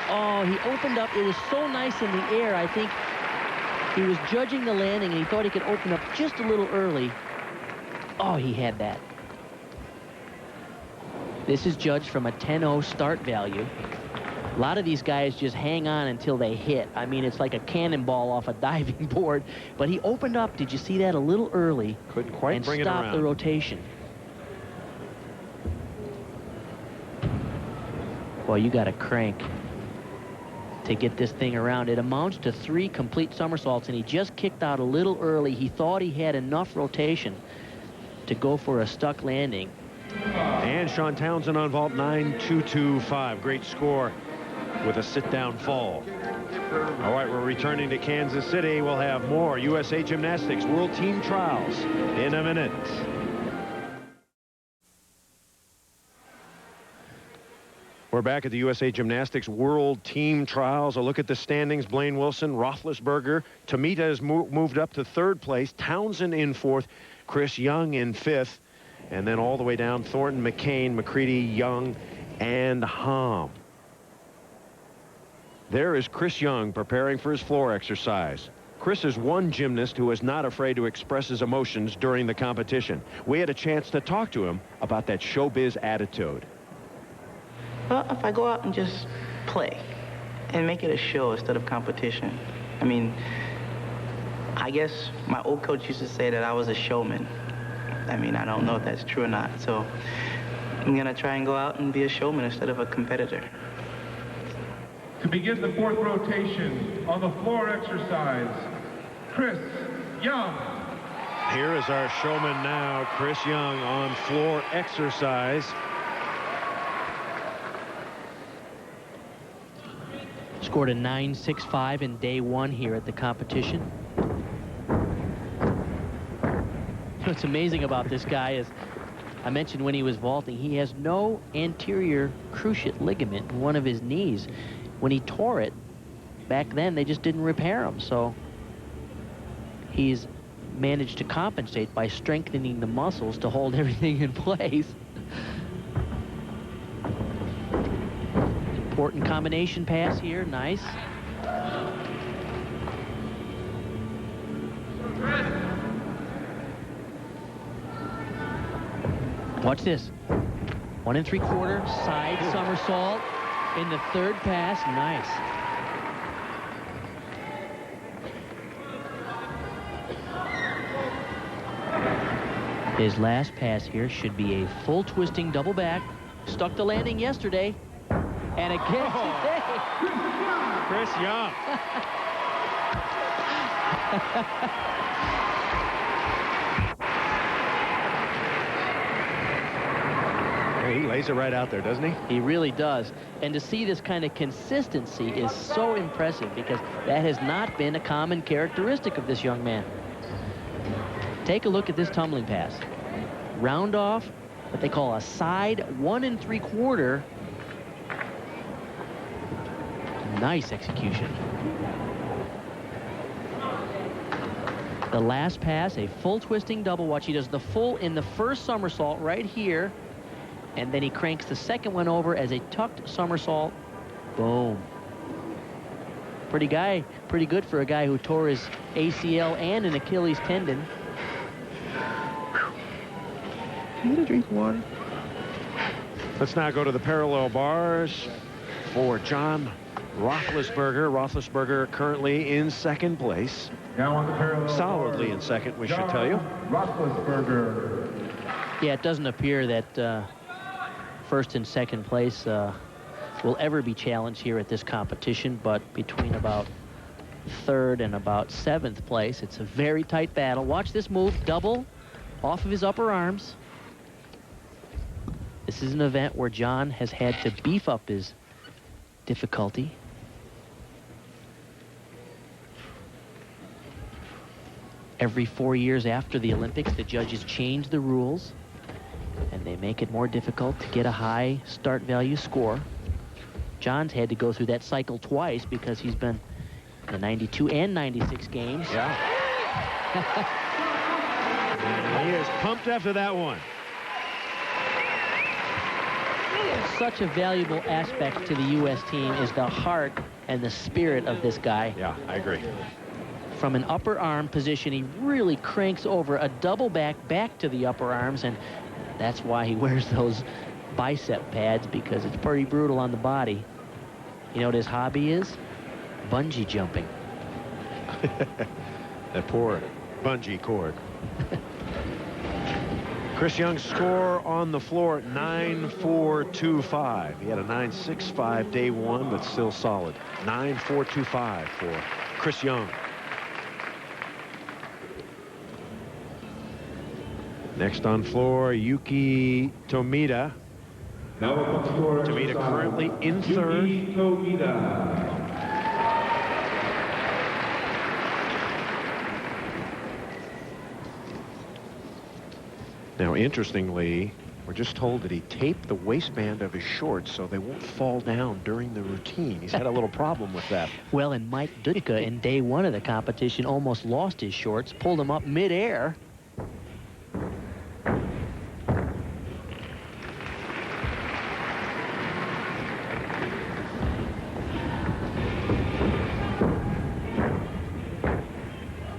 Oh, he opened up. It was so nice in the air. I think he was judging the landing, and he thought he could open up just a little early. Oh, he had that. This is judged from a 10-0 start value. A lot of these guys just hang on until they hit. I mean, it's like a cannonball off a diving board. But he opened up, did you see that, a little early? Couldn't quite and bring it stop around. the rotation. Boy, you got to crank to get this thing around. It amounts to 3 complete somersaults, and he just kicked out a little early. He thought he had enough rotation to go for a stuck landing. And Sean Townsend on vault 9.225. Great score with a sit-down fall. All right, we're returning to Kansas City. We'll have more USA Gymnastics World Team Trials in a minute. We're back at the USA Gymnastics World Team Trials. A look at the standings. Blaine Wilson, Roethlisberger. Tomita has moved up to third place. Townsend in fourth. Chris Young in fifth. And then all the way down, Thornton, McCain, McCready, Young, and Hom. There is Chris Young preparing for his floor exercise. Chris is one gymnast who is not afraid to express his emotions during the competition. We had a chance to talk to him about that showbiz attitude. Well, if I go out and just play and make it a show instead of competition. I mean, I guess my old coach used to say that I was a showman. I mean, I don't know if that's true or not. So I'm going to try and go out and be a showman instead of a competitor. To begin the fourth rotation on the floor exercise, Chris Young. Here is our showman now, Chris Young, on floor exercise. Scored a 9.65 in day one here at the competition. What's amazing about this guy is, I mentioned when he was vaulting, he has no anterior cruciate ligament in one of his knees. When he tore it, back then they just didn't repair him. So he's managed to compensate by strengthening the muscles to hold everything in place. Important combination pass here, nice. Watch this. 1 3/4 side somersault in the third pass. Nice. His last pass here should be a full twisting double back. Stuck the landing yesterday. And again today. Chris Young. He lays it right out there, doesn't he? He really does. And to see this kind of consistency is so impressive, because that has not been a common characteristic of this young man. Take a look at this tumbling pass. Round off, what they call a side 1 3/4. Nice execution. The last pass, a full twisting double. Watch, he does the full in the first somersault right here. And then he cranks the second one over as a tucked somersault. Boom. Pretty good for a guy who tore his ACL and an Achilles tendon. Can I get a drink of water? Let's now go to the parallel bars for John Roethlisberger. Roethlisberger currently in second place. Now on the parallel Solidly bars, in second, we should John tell you. Roethlisberger. Yeah, it doesn't appear that first and second place will ever be challenged here at this competition, but between about third and about seventh place, it's a very tight battle. Watch this move, double off of his upper arms. This is an event where John has had to beef up his difficulty. Every 4 years after the Olympics, the judges change the rules and they make it more difficult to get a high start value score. John's had to go through that cycle twice because he's been in the 92 and 96 games. Yeah. And he is pumped after that one. Such a valuable aspect to the U.S. team is the heart and the spirit of this guy. Yeah, I agree. From an upper arm position, he really cranks over a double back to the upper arms, and that's why he wears those bicep pads, because it's pretty brutal on the body. You know what his hobby is? Bungee jumping. That poor bungee cord. Chris Young's score on the floor, 9.425. He had a 9.65 day one, but still solid. 9.425 for Chris Young. Next on floor, Yuki Tomita. Now up on score Tomita exercise, currently in third. Yuki Tomita. Now, interestingly, we're just told that he taped the waistband of his shorts so they won't fall down during the routine. He's had a little problem with that. Well, and Mike Dutka in day one of the competition almost lost his shorts, pulled them up midair.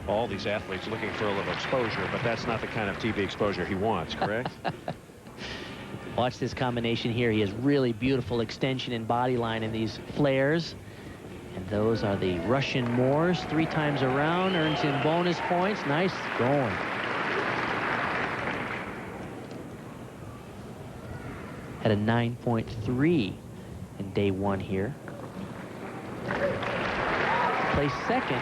All these athletes looking for a little exposure, but that's not the kind of TV exposure he wants, correct? Watch this combination here. He has really beautiful extension and body line in these flares. And those are the Russian Moors. 3 times around, earns him bonus points. Nice going. Had a 9.3 in day one here. Placed second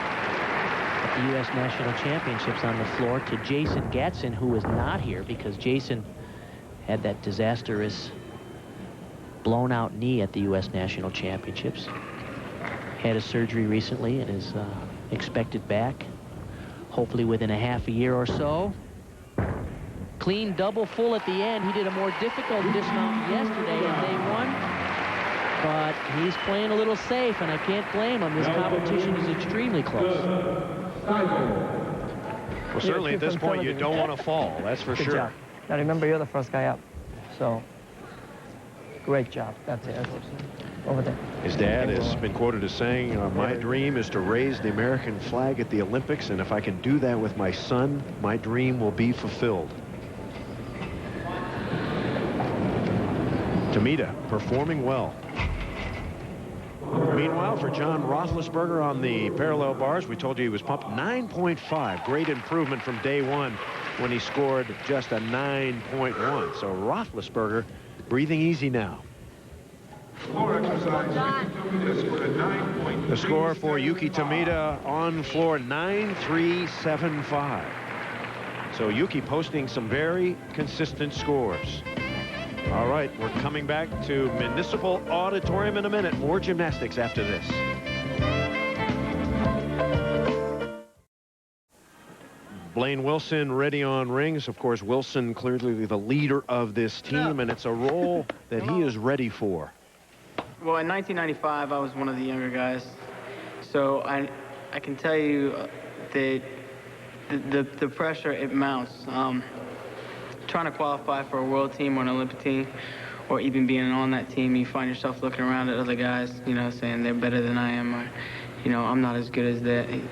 at the U.S. National Championships on the floor to Jason Gatson, who was not here because Jason had that disastrous blown out knee at the U.S. National Championships. Had a surgery recently and is expected back hopefully within a half a year or so. Clean double full at the end. He did a more difficult dismount yesterday in day one, but he's playing a little safe, and I can't blame him. This competition is extremely close. Well, certainly at this point, you don't want to fall, that's for Good sure. job. Now remember, you're the first guy up. So, great job. That's it. Over there. His dad has been quoted as saying, my dream is to raise the American flag at the Olympics, and if I can do that with my son, my dream will be fulfilled. Tomita performing well. Meanwhile, for John Roethlisberger on the parallel bars, we told you he was pumped 9.5. Great improvement from day one when he scored just a 9.1. So Roethlisberger breathing easy now. Floor exercise, Yuki Tomita scored a 9.3. The score for Yuki Tomita on floor, 9.375. So Yuki posting some very consistent scores. All right, we're coming back to Municipal Auditorium in a minute. More gymnastics after this. Blaine Wilson ready on rings. Of course, Wilson clearly the leader of this team, and it's a role that he is ready for. Well, in 1995, I was one of the younger guys. So I can tell you that the pressure, it mounts. Trying to qualify for a world team or an Olympic team, or even being on that team, you find yourself looking around at other guys, you know, saying they're better than I am, or, you know, I'm not as good as they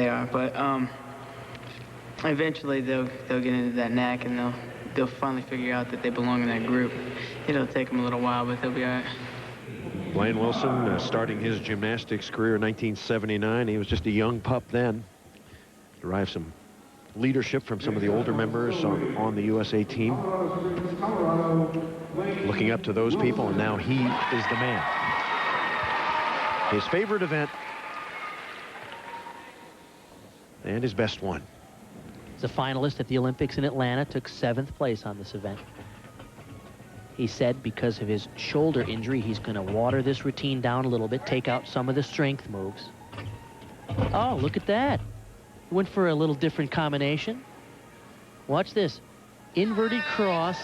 are. But eventually they'll get into that knack, and they'll finally figure out that they belong in that group. It'll take them a little while, but they'll be all right. Blaine Wilson starting his gymnastics career in 1979. He was just a young pup then. Derived some leadership from some of the older members on the USA team. Looking up to those people, and now he is the man. His favorite event and his best one. He's a finalist at the Olympics in Atlanta, took 7th place on this event. He said because of his shoulder injury, he's going to water this routine down a little bit, take out some of the strength moves. Oh, look at that. Went for a little different combination. Watch this. Inverted cross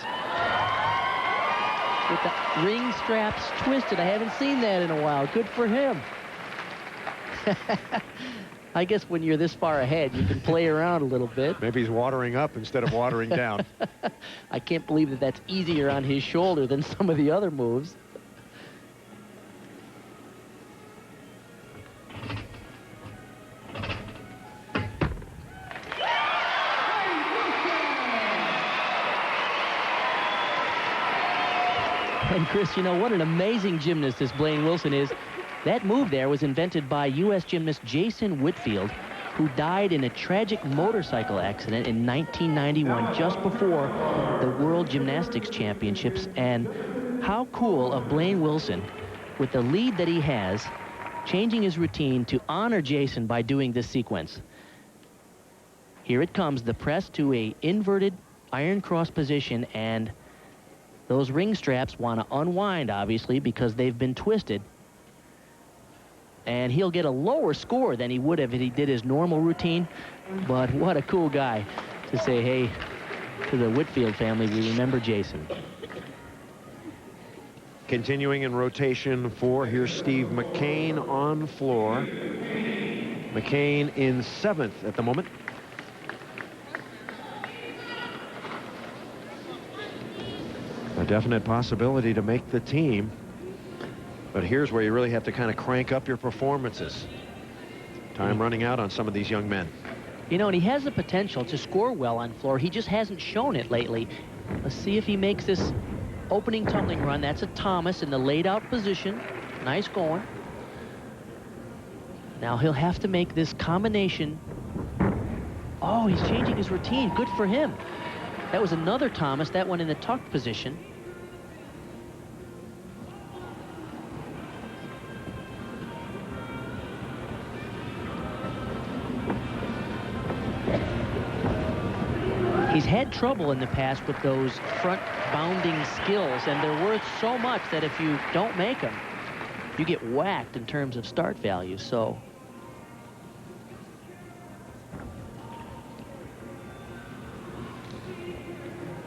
with the ring straps twisted. I haven't seen that in a while. Good for him. I guess when you're this far ahead, you can play around a little bit. Maybe he's watering up instead of watering down. I can't believe that that's easier on his shoulder than some of the other moves. And Chris, you know, what an amazing gymnast this Blaine Wilson is. That move there was invented by U.S. gymnast Jason Whitfield, who died in a tragic motorcycle accident in 1991, just before the World Gymnastics Championships. And how cool of Blaine Wilson, with the lead that he has, changing his routine to honor Jason by doing this sequence. Here it comes, the press to a inverted iron cross position, and those ring straps want to unwind, obviously, because they've been twisted. And he'll get a lower score than he would have if he did his normal routine. But what a cool guy to say, hey, to the Whitfield family, we remember Jason. Continuing in rotation 4, here's Steve McCain on floor. McCain in 7th at the moment. A definite possibility to make the team. But here's where you really have to kind of crank up your performances. Time running out on some of these young men. You know, and he has the potential to score well on floor. He just hasn't shown it lately. Let's see if he makes this opening tumbling run. That's a Thomas in the laid out position. Nice going. Now he'll have to make this combination. Oh, he's changing his routine. Good for him. That was another Thomas, that one in the tucked position. He's had trouble in the past with those front bounding skills, and they're worth so much that if you don't make them, you get whacked in terms of start value. So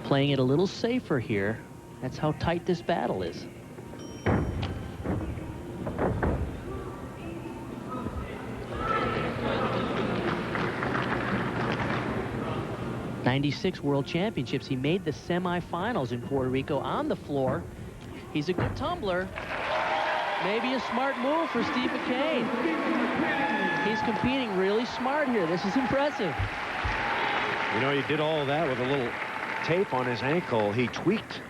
playing it a little safer here. That's how tight this battle is. '96 World Championships, he made the semifinals in Puerto Rico on the floor. He's a good tumbler. Maybe a smart move for Steve McCain. He's competing really smart here. This is impressive. You know, he did all of that with a little tape on his ankle. He tweaked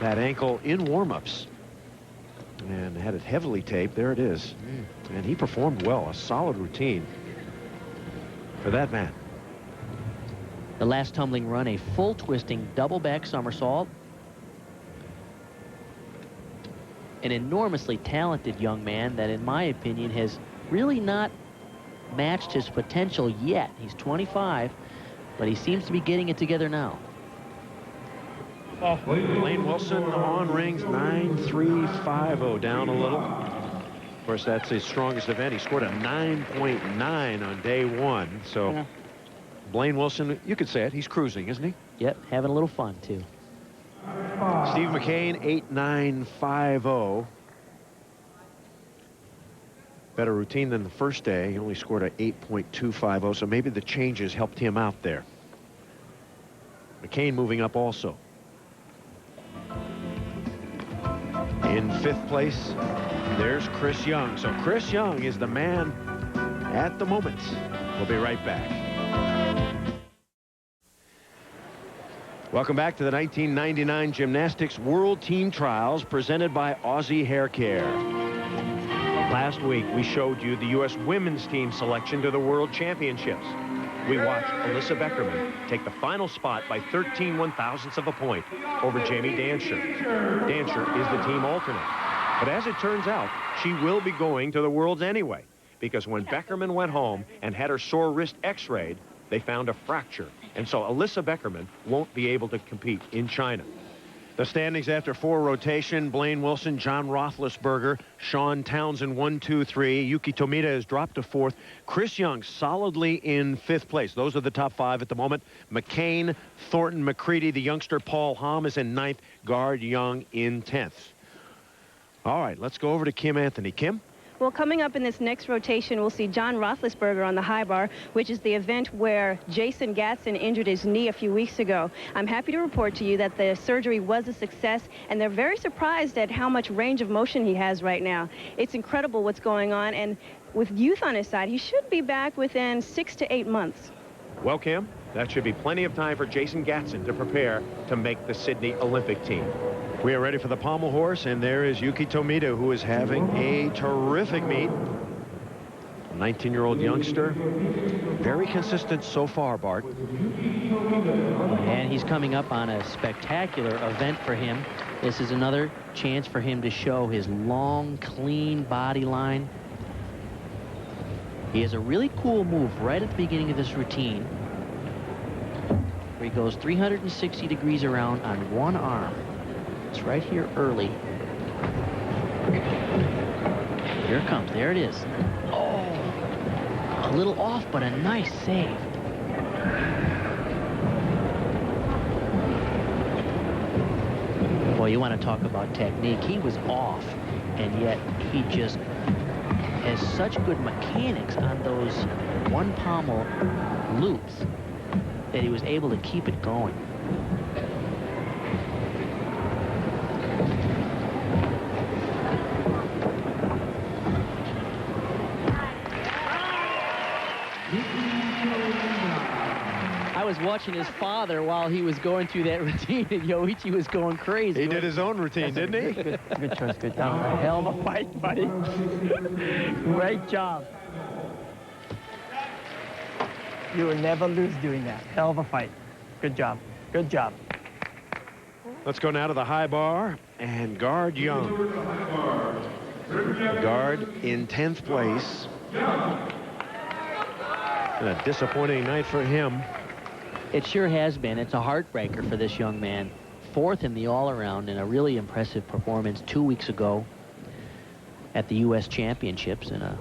that ankle in warm-ups and had it heavily taped. There it is. And he performed well. A solid routine for that man. The last tumbling run, a full twisting double back somersault. An enormously talented young man that, in my opinion, has really not matched his potential yet. He's 25, but he seems to be getting it together now. Blaine Wilson on rings 9.350, down a little. Of course, that's his strongest event. He scored a 9.9 on day 1. So yeah. Blaine Wilson, you could say it, he's cruising, isn't he? Yep, having a little fun too. Steve McCain 8.950. Better routine than the first day. He only scored a 8.250, so maybe the changes helped him out there. McCain moving up also. In 5th place, there's Chris Young. So Chris Young is the man at the moment. We'll be right back. Welcome back to the 1999 Gymnastics World Team Trials presented by Aussie Hair Care. Last week, we showed you the U.S. women's team selection to the World Championships. We watched Alyssa Beckerman take the final spot by 13 1/1000ths of a point over Jamie Dancer. Dancer is the team alternate. But as it turns out, she will be going to the Worlds anyway, because when Beckerman went home and had her sore wrist x-rayed, they found a fracture. And so Alyssa Beckerman won't be able to compete in China. The standings after 4 rotation: Blaine Wilson, John Roethlisberger, Sean Townsend 1, 2, 3. Yuki Tomita has dropped to 4th. Chris Young solidly in 5th place. Those are the top 5 at the moment. McCain, Thornton, McCready, the youngster Paul Hamm is in 9th. Gard Young in 10th. All right, let's go over to Kim Anthony. Kim? Well, coming up in this next rotation, we'll see John Roethlisberger on the high bar, which is the event where Jason Gatson injured his knee a few weeks ago. I'm happy to report to you that the surgery was a success, and they're very surprised at how much range of motion he has right now. It's incredible what's going on, and with youth on his side, he should be back within 6 to 8 months. Well, Kim, that should be plenty of time for Jason Gatson to prepare to make the Sydney Olympic team. We are ready for the pommel horse, and there is Yuki Tomita, who is having a terrific meet. 19-year-old youngster. Very consistent so far, Bart. And he's coming up on a spectacular event for him. This is another chance for him to show his long, clean body line. He has a really cool move right at the beginning of this routine, where he goes 360 degrees around on one arm. It's right here early. Here it comes. There it is. Oh, a little off, but a nice save. Well, you want to talk about technique. He was off, and yet he just has such good mechanics on those one pommel loops that he was able to keep it going. I was watching his father while he was going through that routine, and Yoichi was going crazy. He did his own routine, didn't he? Good choice, good job. Hell of a fight, buddy. Great job. You will never lose doing that. Hell of a fight. Good job. Good job. Let's go now to the high bar, and Gard Young. Gard in 10th place. And a disappointing night for him. It sure has been. It's a heartbreaker for this young man. 4th in the all-around in a really impressive performance 2 weeks ago at the U.S. Championships, and a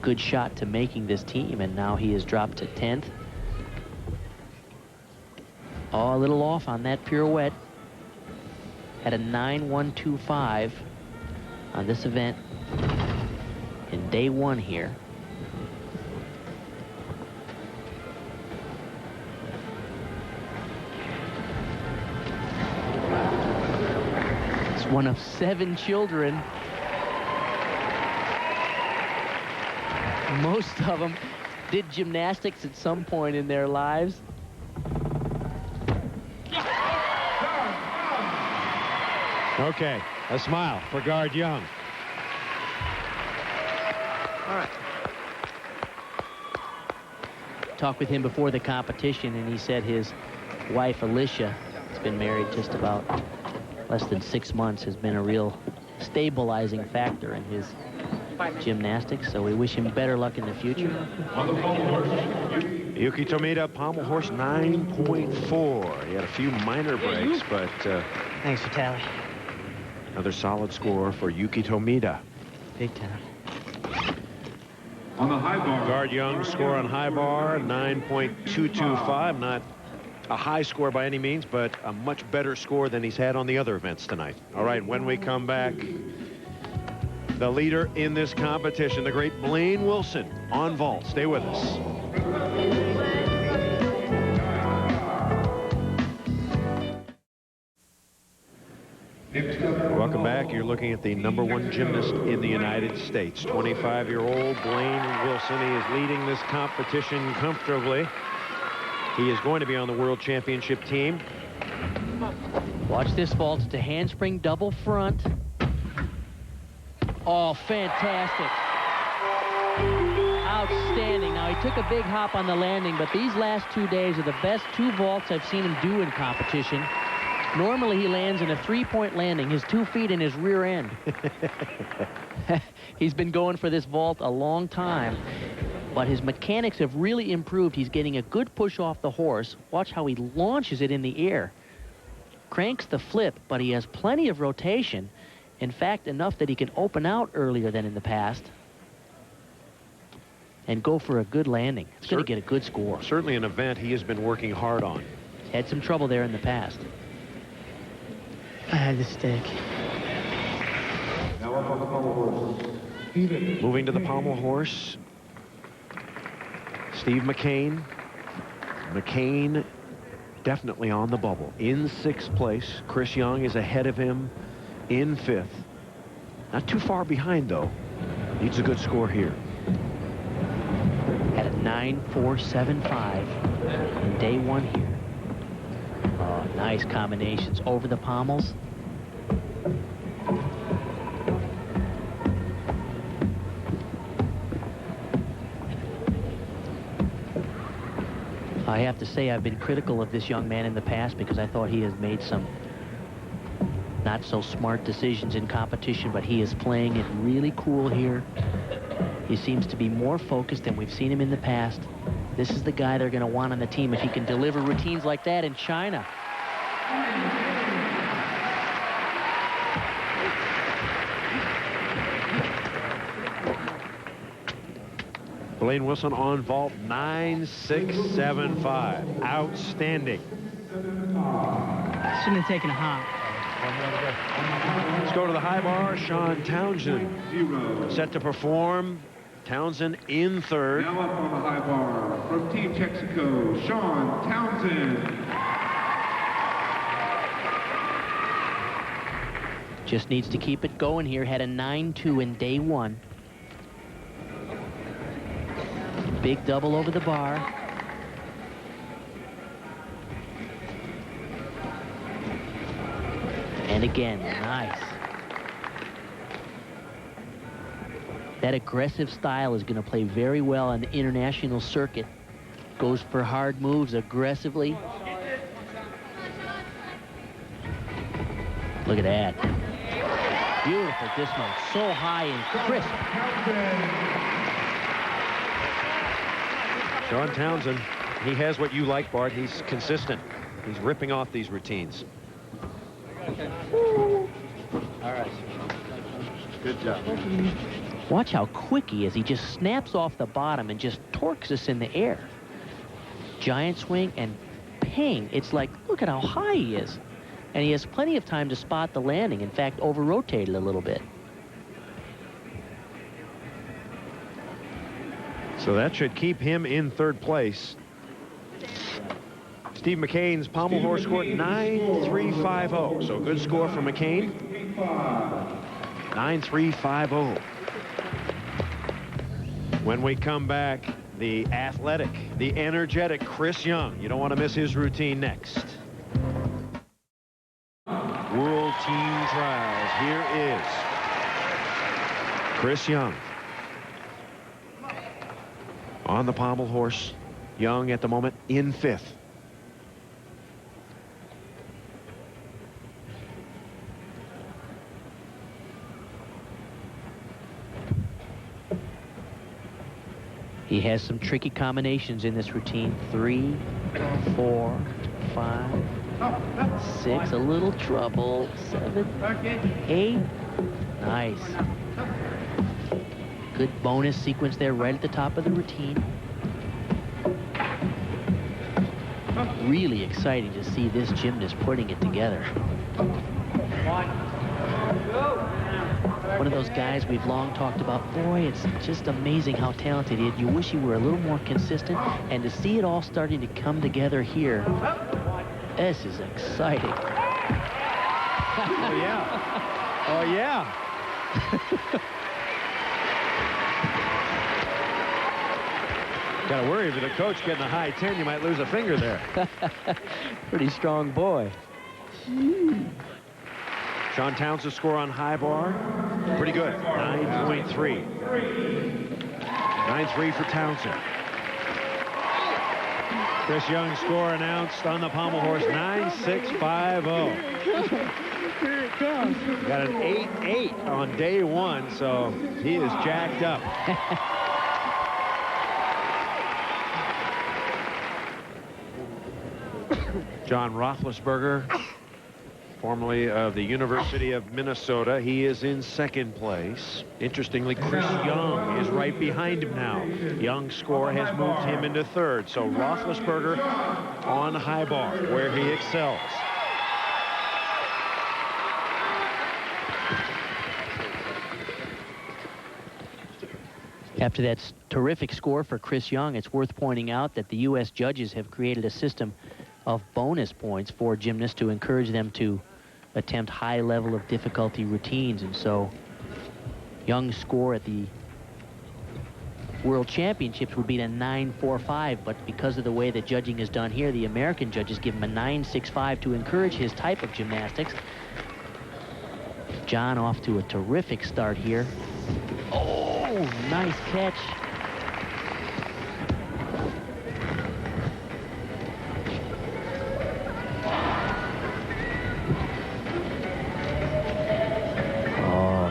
good shot to making this team, and now he has dropped to 10th. Oh, a little off on that pirouette. Had a 9.125 on this event in day 1 here. One of 7 children. Most of them did gymnastics at some point in their lives. Okay, a smile for Gard Young. All right. Talked with him before the competition, and he said his wife, Alicia, has been married just about less than 6 months, has been a real stabilizing factor in his gymnastics, so we wish him better luck in the future. Yuki Tomita, pommel horse 9.4. He had a few minor breaks, but Thanks for tally. another solid score for Yuki Tomita. Big time. On the high bar. Gard Young's score on high bar, 9.225. Not a high score by any means, but a much better score than he's had on the other events tonight. All right, when we come back, the leader in this competition, the great Blaine Wilson, on vault. Stay with us. Welcome back. You're looking at the #1 gymnast in the United States, 25-year-old Blaine Wilson. He is leading this competition comfortably. He is going to be on the World Championship team. Watch this vault. It's a handspring double front. Oh, fantastic. Outstanding. Now, he took a big hop on the landing, but these last 2 days are the best 2 vaults I've seen him do in competition. Normally, he lands in a 3-point landing, his 2 feet in his rear end. He's been going for this vault a long time, but his mechanics have really improved. He's getting a good push off the horse. Watch how he launches it in the air. Cranks the flip, but he has plenty of rotation. In fact, enough that he can open out earlier than in the past and go for a good landing. It's going to get a good score. Certainly an event he has been working hard on. He's had some trouble there in the past. I had the stick. Now up on the pommel horse. Moving to the pommel horse, Steve McCain. McCain definitely on the bubble. In 6th place. Chris Young is ahead of him in 5th. Not too far behind, though. Needs a good score here. At a 9.475 in day 1 here. Oh, nice combinations over the pommels. I have to say I've been critical of this young man in the past because I thought he has made some not so smart decisions in competition, but he is playing it really cool here. He seems to be more focused than we've seen him in the past. This is the guy they're going to want on the team if he can deliver routines like that in China. Blaine Wilson on vault 9.675. Outstanding. Shouldn't have taken a hop. Let's go to the high bar. Sean Townsend set to perform. Townsend in 3rd. Now up on the high bar from Team Mexico, Sean Townsend. Just needs to keep it going here. Had a 9.2 in day 1. Big double over the bar. And again, nice. That aggressive style is going to play very well on the international circuit. Goes for hard moves aggressively. Look at that. Beautiful dismount. So high and crisp. Sean Townsend, he has what you like, Bart. He's consistent. He's ripping off these routines. All right. Good job. Watch how quick he is. He just snaps off the bottom and just torques us in the air. Giant swing and ping. It's like, look at how high he is. And he has plenty of time to spot the landing. In fact, over-rotate it a little bit. So that should keep him in 3rd place. Steve McCain's pommel horse scored 9.350. So good score for McCain. 9.350. When we come back, the athletic, the energetic Chris Young. You don't want to miss his routine next. World Team Trials. Here is Chris Young. On the pommel horse. Young at the moment in 5th. He has some tricky combinations in this routine. 3, 4, 5, 6. A little trouble. 7, 8. Nice. Good bonus sequence there right at the top of the routine. Really exciting to see this gymnast putting it together. One of those guys we've long talked about. Boy, it's just amazing how talented he is. You wish he were a little more consistent, and to see it all starting to come together here, this is exciting. Oh, yeah. Oh, yeah. Got to worry if the coach getting a high 10, you might lose a finger there. Pretty strong boy. Sean Townsend's score on high bar, pretty good, 9.3. 9.3 for Townsend. Chris Young's score announced on the pommel horse, 9.650. Here it comes. Got an 8.8 on day one, so he is jacked up. John Roethlisberger, formerly of the University of Minnesota. He is in second place. Interestingly, Chris Young is right behind him now. Young's score has moved him into third. So Roethlisberger on high bar, where he excels. After that terrific score for Chris Young, it's worth pointing out that the U.S. judges have created a system of bonus points for gymnasts to encourage them to attempt high level of difficulty routines. And so Young's score at the World Championships would be a 9.45, but because of the way the judging is done here, the American judges give him a 9.65 to encourage his type of gymnastics. John off to a terrific start here. Oh, nice catch.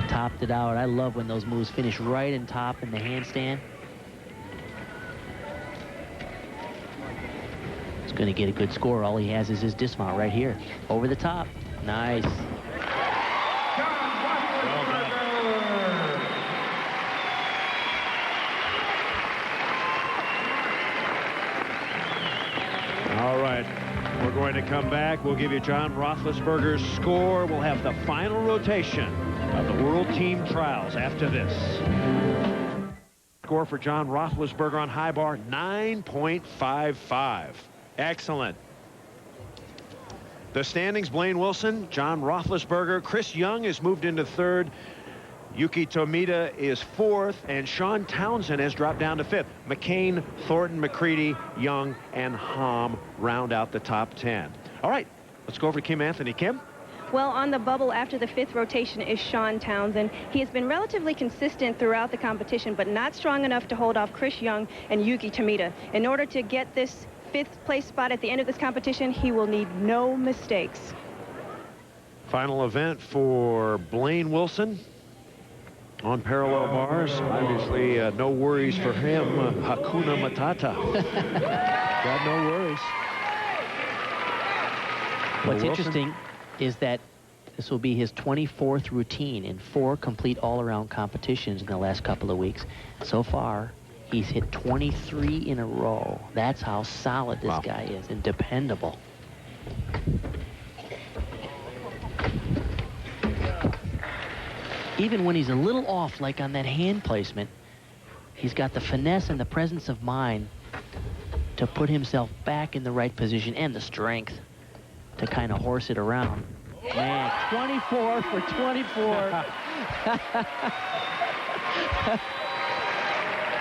Topped it out. I love when those moves finish right in top in the handstand. He's going to get a good score. All he has is his dismount right here. Over the top. Nice. All right. We're going to come back. We'll give you John Roethlisberger's score. We'll have the final rotation of the World Team Trials after this. Score for John Roethlisberger on high bar, 9.55. Excellent. The standings, Blaine Wilson, John Roethlisberger, Chris Young has moved into third. Yuki Tomita is fourth, and Sean Townsend has dropped down to fifth. McCain, Thornton, McCready, Young, and Hom round out the top 10. All right, let's go over to Kim Anthony. Kim? Well, on the bubble after the fifth rotation is Sean Townsend. He has been relatively consistent throughout the competition, but not strong enough to hold off Chris Young and Yuki Tomita. In order to get this fifth place spot at the end of this competition, he will need no mistakes. Final event for Blaine Wilson on parallel bars. Obviously, no worries for him. Hakuna Matata. Got no worries. What's interesting is that this will be his 24th routine in 4 complete all-around competitions in the last couple of weeks. So far, he's hit 23 in a row. That's how solid this guy is and dependable. Even when he's a little off, like on that hand placement, he's got the finesse and the presence of mind to put himself back in the right position and the strength to kind of horse it around. Man, 24 for 24.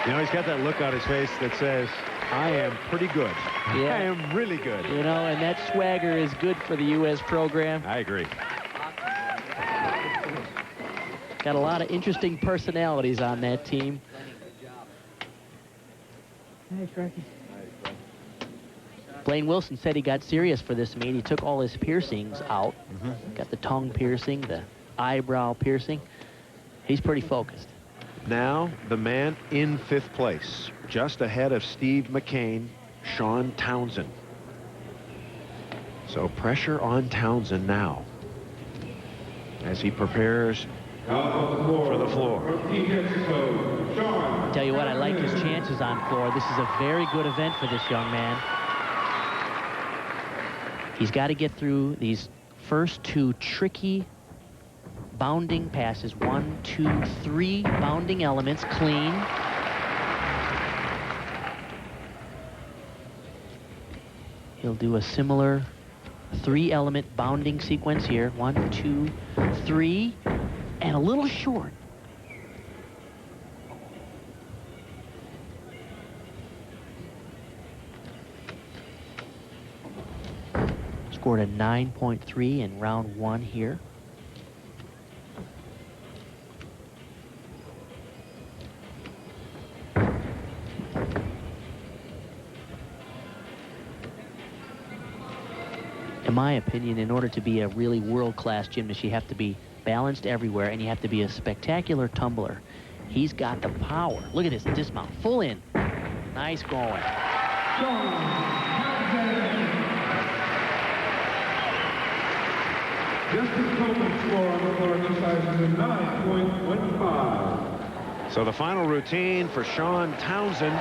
You know, he's got that look on his face that says, I am pretty good. Yeah. I am really good. You know, and that swagger is good for the U.S. program. I agree. Got a lot of interesting personalities on that team. Hey, Frankie. Blaine Wilson said he got serious for this meet. He took all his piercings out. Got the tongue piercing, the eyebrow piercing. He's pretty focused. Now, the man in fifth place, just ahead of Steve McCain, Sean Townsend. So pressure on Townsend now as he prepares for the floor. Tell you what, I like his chances on floor. This is a very good event for this young man. He's got to get through these first 2 tricky bounding passes. 1, 2, 3 bounding elements, clean. He'll do a similar 3-element bounding sequence here. 1, 2, 3, and a little short. scored a 9.3 in round 1 here. In my opinion, in order to be a really world-class gymnast, you have to be balanced everywhere, and you have to be a spectacular tumbler. He's got the power. Look at this dismount. Full in. Nice going. Just the total score on the floor exercise is a 9.15. So the final routine for Sean Townsend.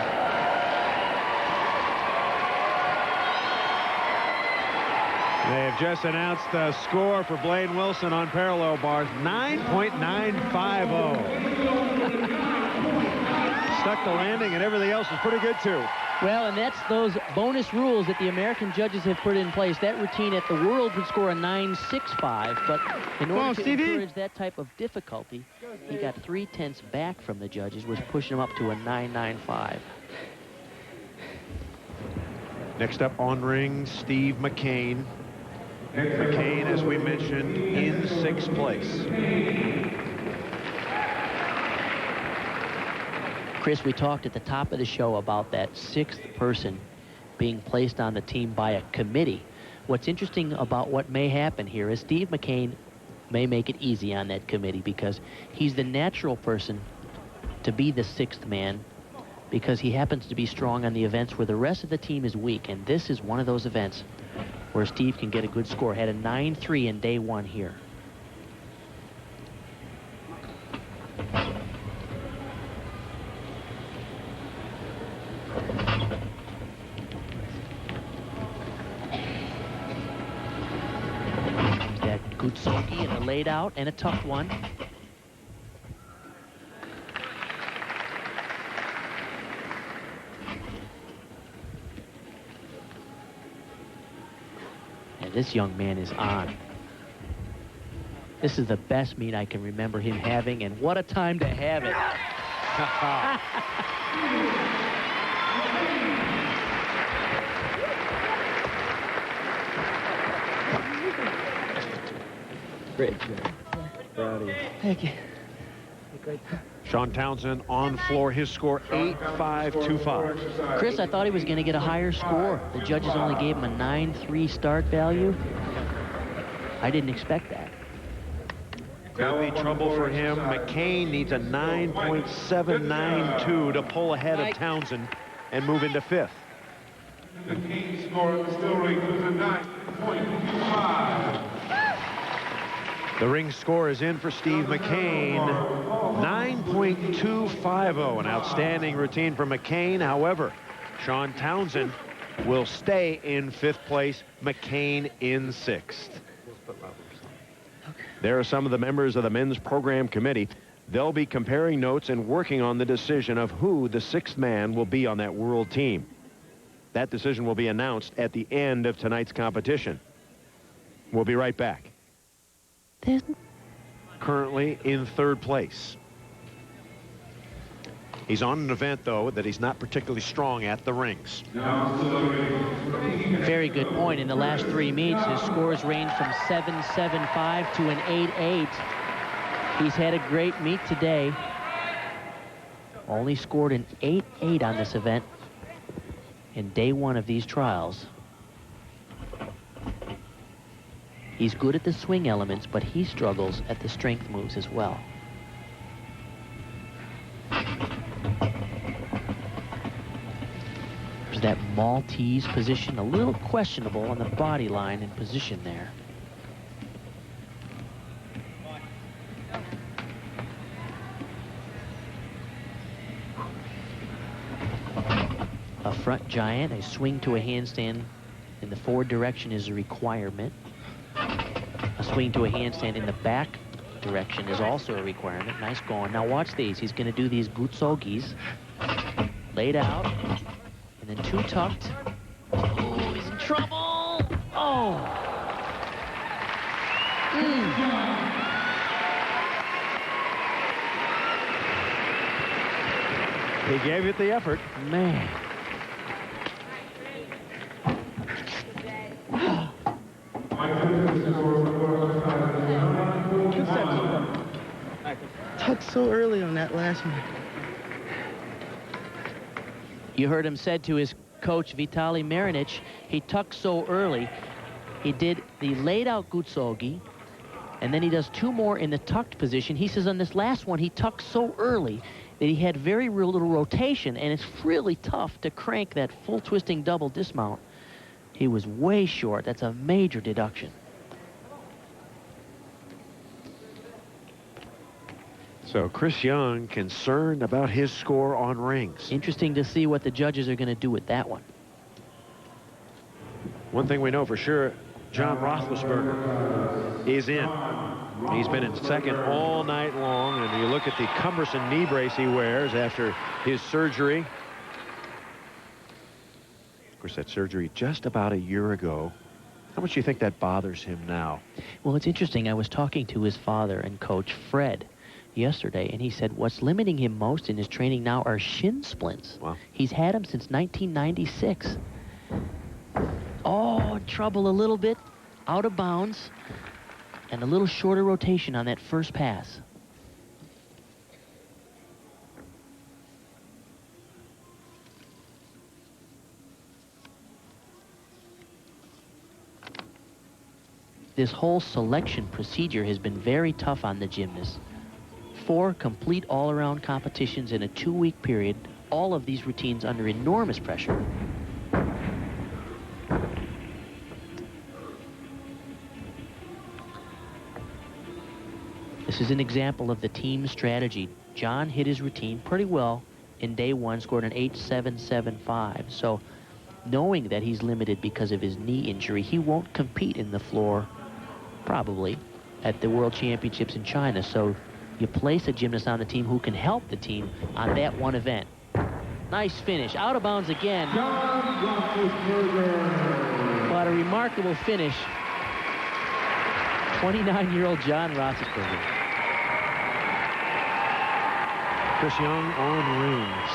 They have just announced the score for Blaine Wilson on parallel bars, 9.950. Stuck the landing, and everything else was pretty good, too. Well, and that's those bonus rules that the American judges have put in place. That routine at the World would score a 9.65, but in order to encourage that type of difficulty, he got 3/10 back from the judges, which pushed him up to a 9.95. Next up on ring, Steve McCain. McCain, as we mentioned, in 6th place. Chris, we talked at the top of the show about that 6th person being placed on the team by a committee. What's interesting about what may happen here is Steve McCain may make it easy on that committee because he's the natural person to be the 6th man because he happens to be strong on the events where the rest of the team is weak, and this is one of those events where Steve can get a good score. Had a 9.3 in day 1 here. There's that Gutsogi and a laid out and a tough one. This young man is on. This is the best meet I can remember him having, and what a time to have it. Great job. Proud of you. Thank you. Sean Townsend on floor, his score 8.525. Chris, I thought he was going to get a higher score. The judges only gave him a 9.3 start value. I didn't expect that. Could be trouble for him. McCain needs a 9.792 to pull ahead of Townsend and move into 5th. McCain's score still ranked was a 9.25. The ring score is in for Steve McCain, 9.250, an outstanding routine for McCain. However, Sean Townsend will stay in 5th place, McCain in 6th. There are some of the members of the men's program committee. They'll be comparing notes and working on the decision of who the 6th man will be on that world team. That decision will be announced at the end of tonight's competition. We'll be right back. Currently in 3rd place. He's on an event, though, that he's not particularly strong at, the rings. Very good point. In the last 3 meets, his scores range from 7.75 to an 8.8. He's had a great meet today. Only scored an 8.8 on this event in day 1 of these trials. He's good at the swing elements, but he struggles at the strength moves as well. There's that Maltese position, a little questionable on the body line and position there. A front giant, a swing to a handstand in the forward direction is a requirement. A swing to a handstand in the back direction is also a requirement. Nice going. Now watch these. He's going to do these Gutsogis. Laid out. And then 2 tucked. Oh, he's in trouble. Oh. He gave it the effort. Man. Tucked so early on that last one. You heard him said to his coach, Vitaly Marinich, he tucked so early. He did the laid-out gutsogi, and then he does 2 more in the tucked position. He says on this last one, he tucked so early that he had very little rotation, and it's really tough to crank that full twisting double dismount. He was way short. That's a major deduction. So Chris Young concerned about his score on rings. Interesting to see what the judges are going to do with that one. One thing we know for sure, John Roethlisberger is in. He's been in second all night long, and you look at the cumbersome knee brace he wears after his surgery. Of course, that surgery just about a year ago. How much do you think that bothers him now? Well, it's interesting. I was talking to his father and coach, Fred, yesterday, and he said what's limiting him most in his training now are shin splints. Wow. He's had them since 1996. Oh, trouble a little bit, out of bounds, and a little shorter rotation on that first pass. This whole selection procedure has been very tough on the gymnasts. 4 complete all-around competitions in a 2-week period, all of these routines under enormous pressure. This is an example of the team strategy. John hit his routine pretty well in day 1, scored an 8.775. So knowing that he's limited because of his knee injury, he won't compete in the floor, probably, at the World Championships in China. So you place a gymnast on the team who can help the team on that one event. Nice finish. Out of bounds again. But a remarkable finish. 29-year-old John Roethlisberger. Chris Young on rings.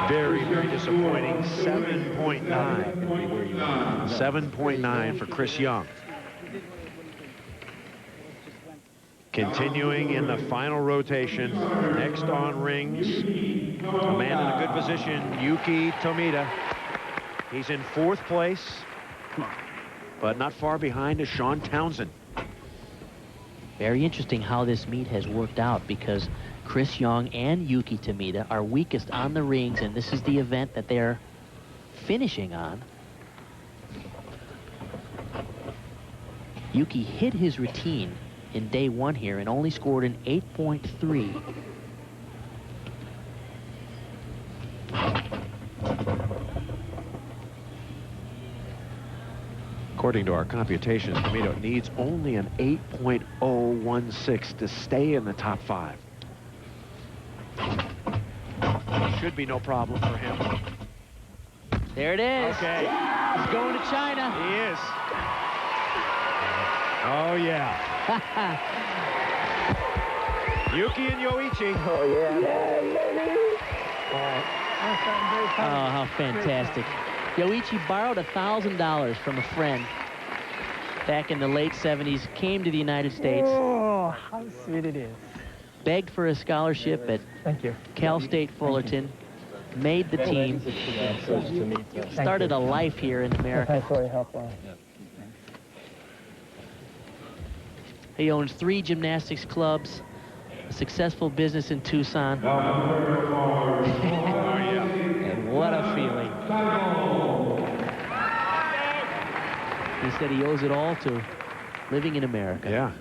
Very, very disappointing. 7.9. 7.9 for Chris Young. Continuing in the final rotation. Next on rings. A man in a good position, Yuki Tomita. He's in 4th place, but not far behind is Sean Townsend. Very interesting how this meet has worked out, because Chris Young and Yuki Tomita are weakest on the rings, and this is the event that they're finishing on. Yuki hit his routine in day 1 here and only scored an 8.3. According to our computations, Tomita needs only an 8.016 to stay in the top 5. Should be no problem for him. There it is. Okay. He's going to China. He is. Oh, yeah. Yuki and Yoichi. Oh, yeah. Oh, how fantastic. Yoichi borrowed $1,000 from a friend back in the late 70s, came to the United States. Oh, how sweet it is. Begged for a scholarship at Thank you. Cal State Fullerton, made the team, started a life here in America. Thanks for your help. He owns 3 gymnastics clubs, a successful business in Tucson. Oh, yeah. And what a feeling. He said he owes it all to living in America. Yeah.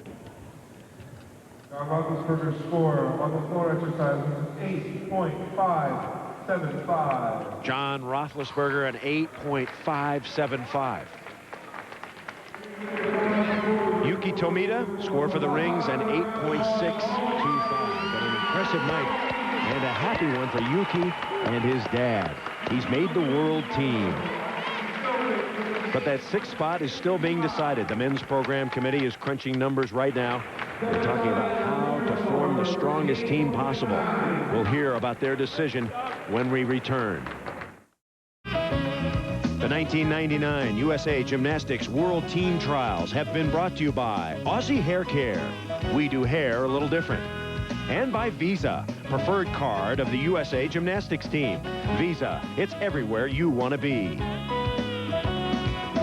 John Roethlisberger's score on the floor exercise is 8.575. John Roethlisberger, an 8.575. Yuki Tomita, score for the rings, an 8.625. But an impressive night and a happy one for Yuki and his dad. He's made the world team. But that 6th spot is still being decided. The men's program committee is crunching numbers right now. They're talking about how to form the strongest team possible. We'll hear about their decision when we return. The The 1999 USA Gymnastics World Team Trials have been brought to you by Aussie Hair Care. We do hair a little different. And by Visa, preferred card of the USA Gymnastics team. Visa, it's everywhere you want to be.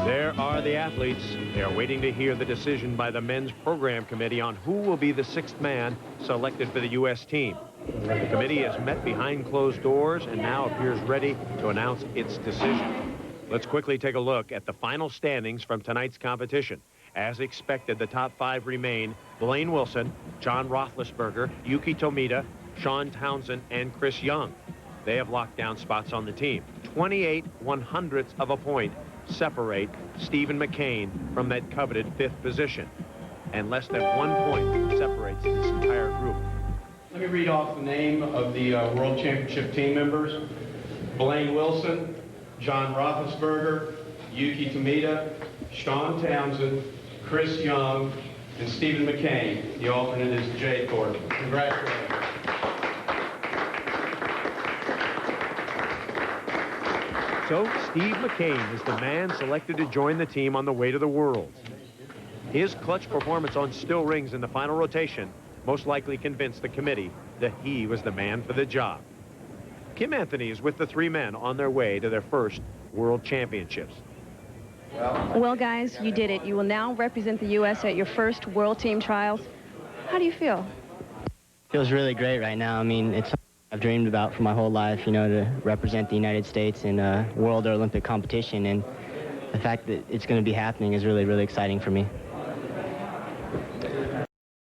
There are the athletes. They are waiting to hear the decision by the men's program committee on who will be the sixth man selected for the U.S. team. The committee has met behind closed doors and now appears ready to announce its decision. Let's quickly take a look at the final standings from tonight's competition. As expected, the top five remain Blaine Wilson, John Roethlisberger, Yuki Tomita, Sean Townsend, and Chris Young. They have locked down spots on the team. 28 100ths of a point separate Stephen McCain from that coveted fifth position. And less than 1 point separates this entire group. Let me read off the name of the World Championship team members. Blaine Wilson, John Roethlisberger, Yuki Tomita, Sean Townsend, Chris Young, and Stephen McCain. The alternate is Jay Thornton. Congratulations. So Steve McCain is the man selected to join the team on the way to the Worlds. His clutch performance on still rings in the final rotation most likely convinced the committee that he was the man for the job. Kim Anthony is with the three men on their way to their first World Championships. Well, guys, you did it. You will now represent the U.S. at your first World Team Trials. How do you feel? Feels really great right now. I mean, it's something I've dreamed about for my whole life, you know, to represent the United States in a world or Olympic competition. And the fact that it's going to be happening is really, really exciting for me.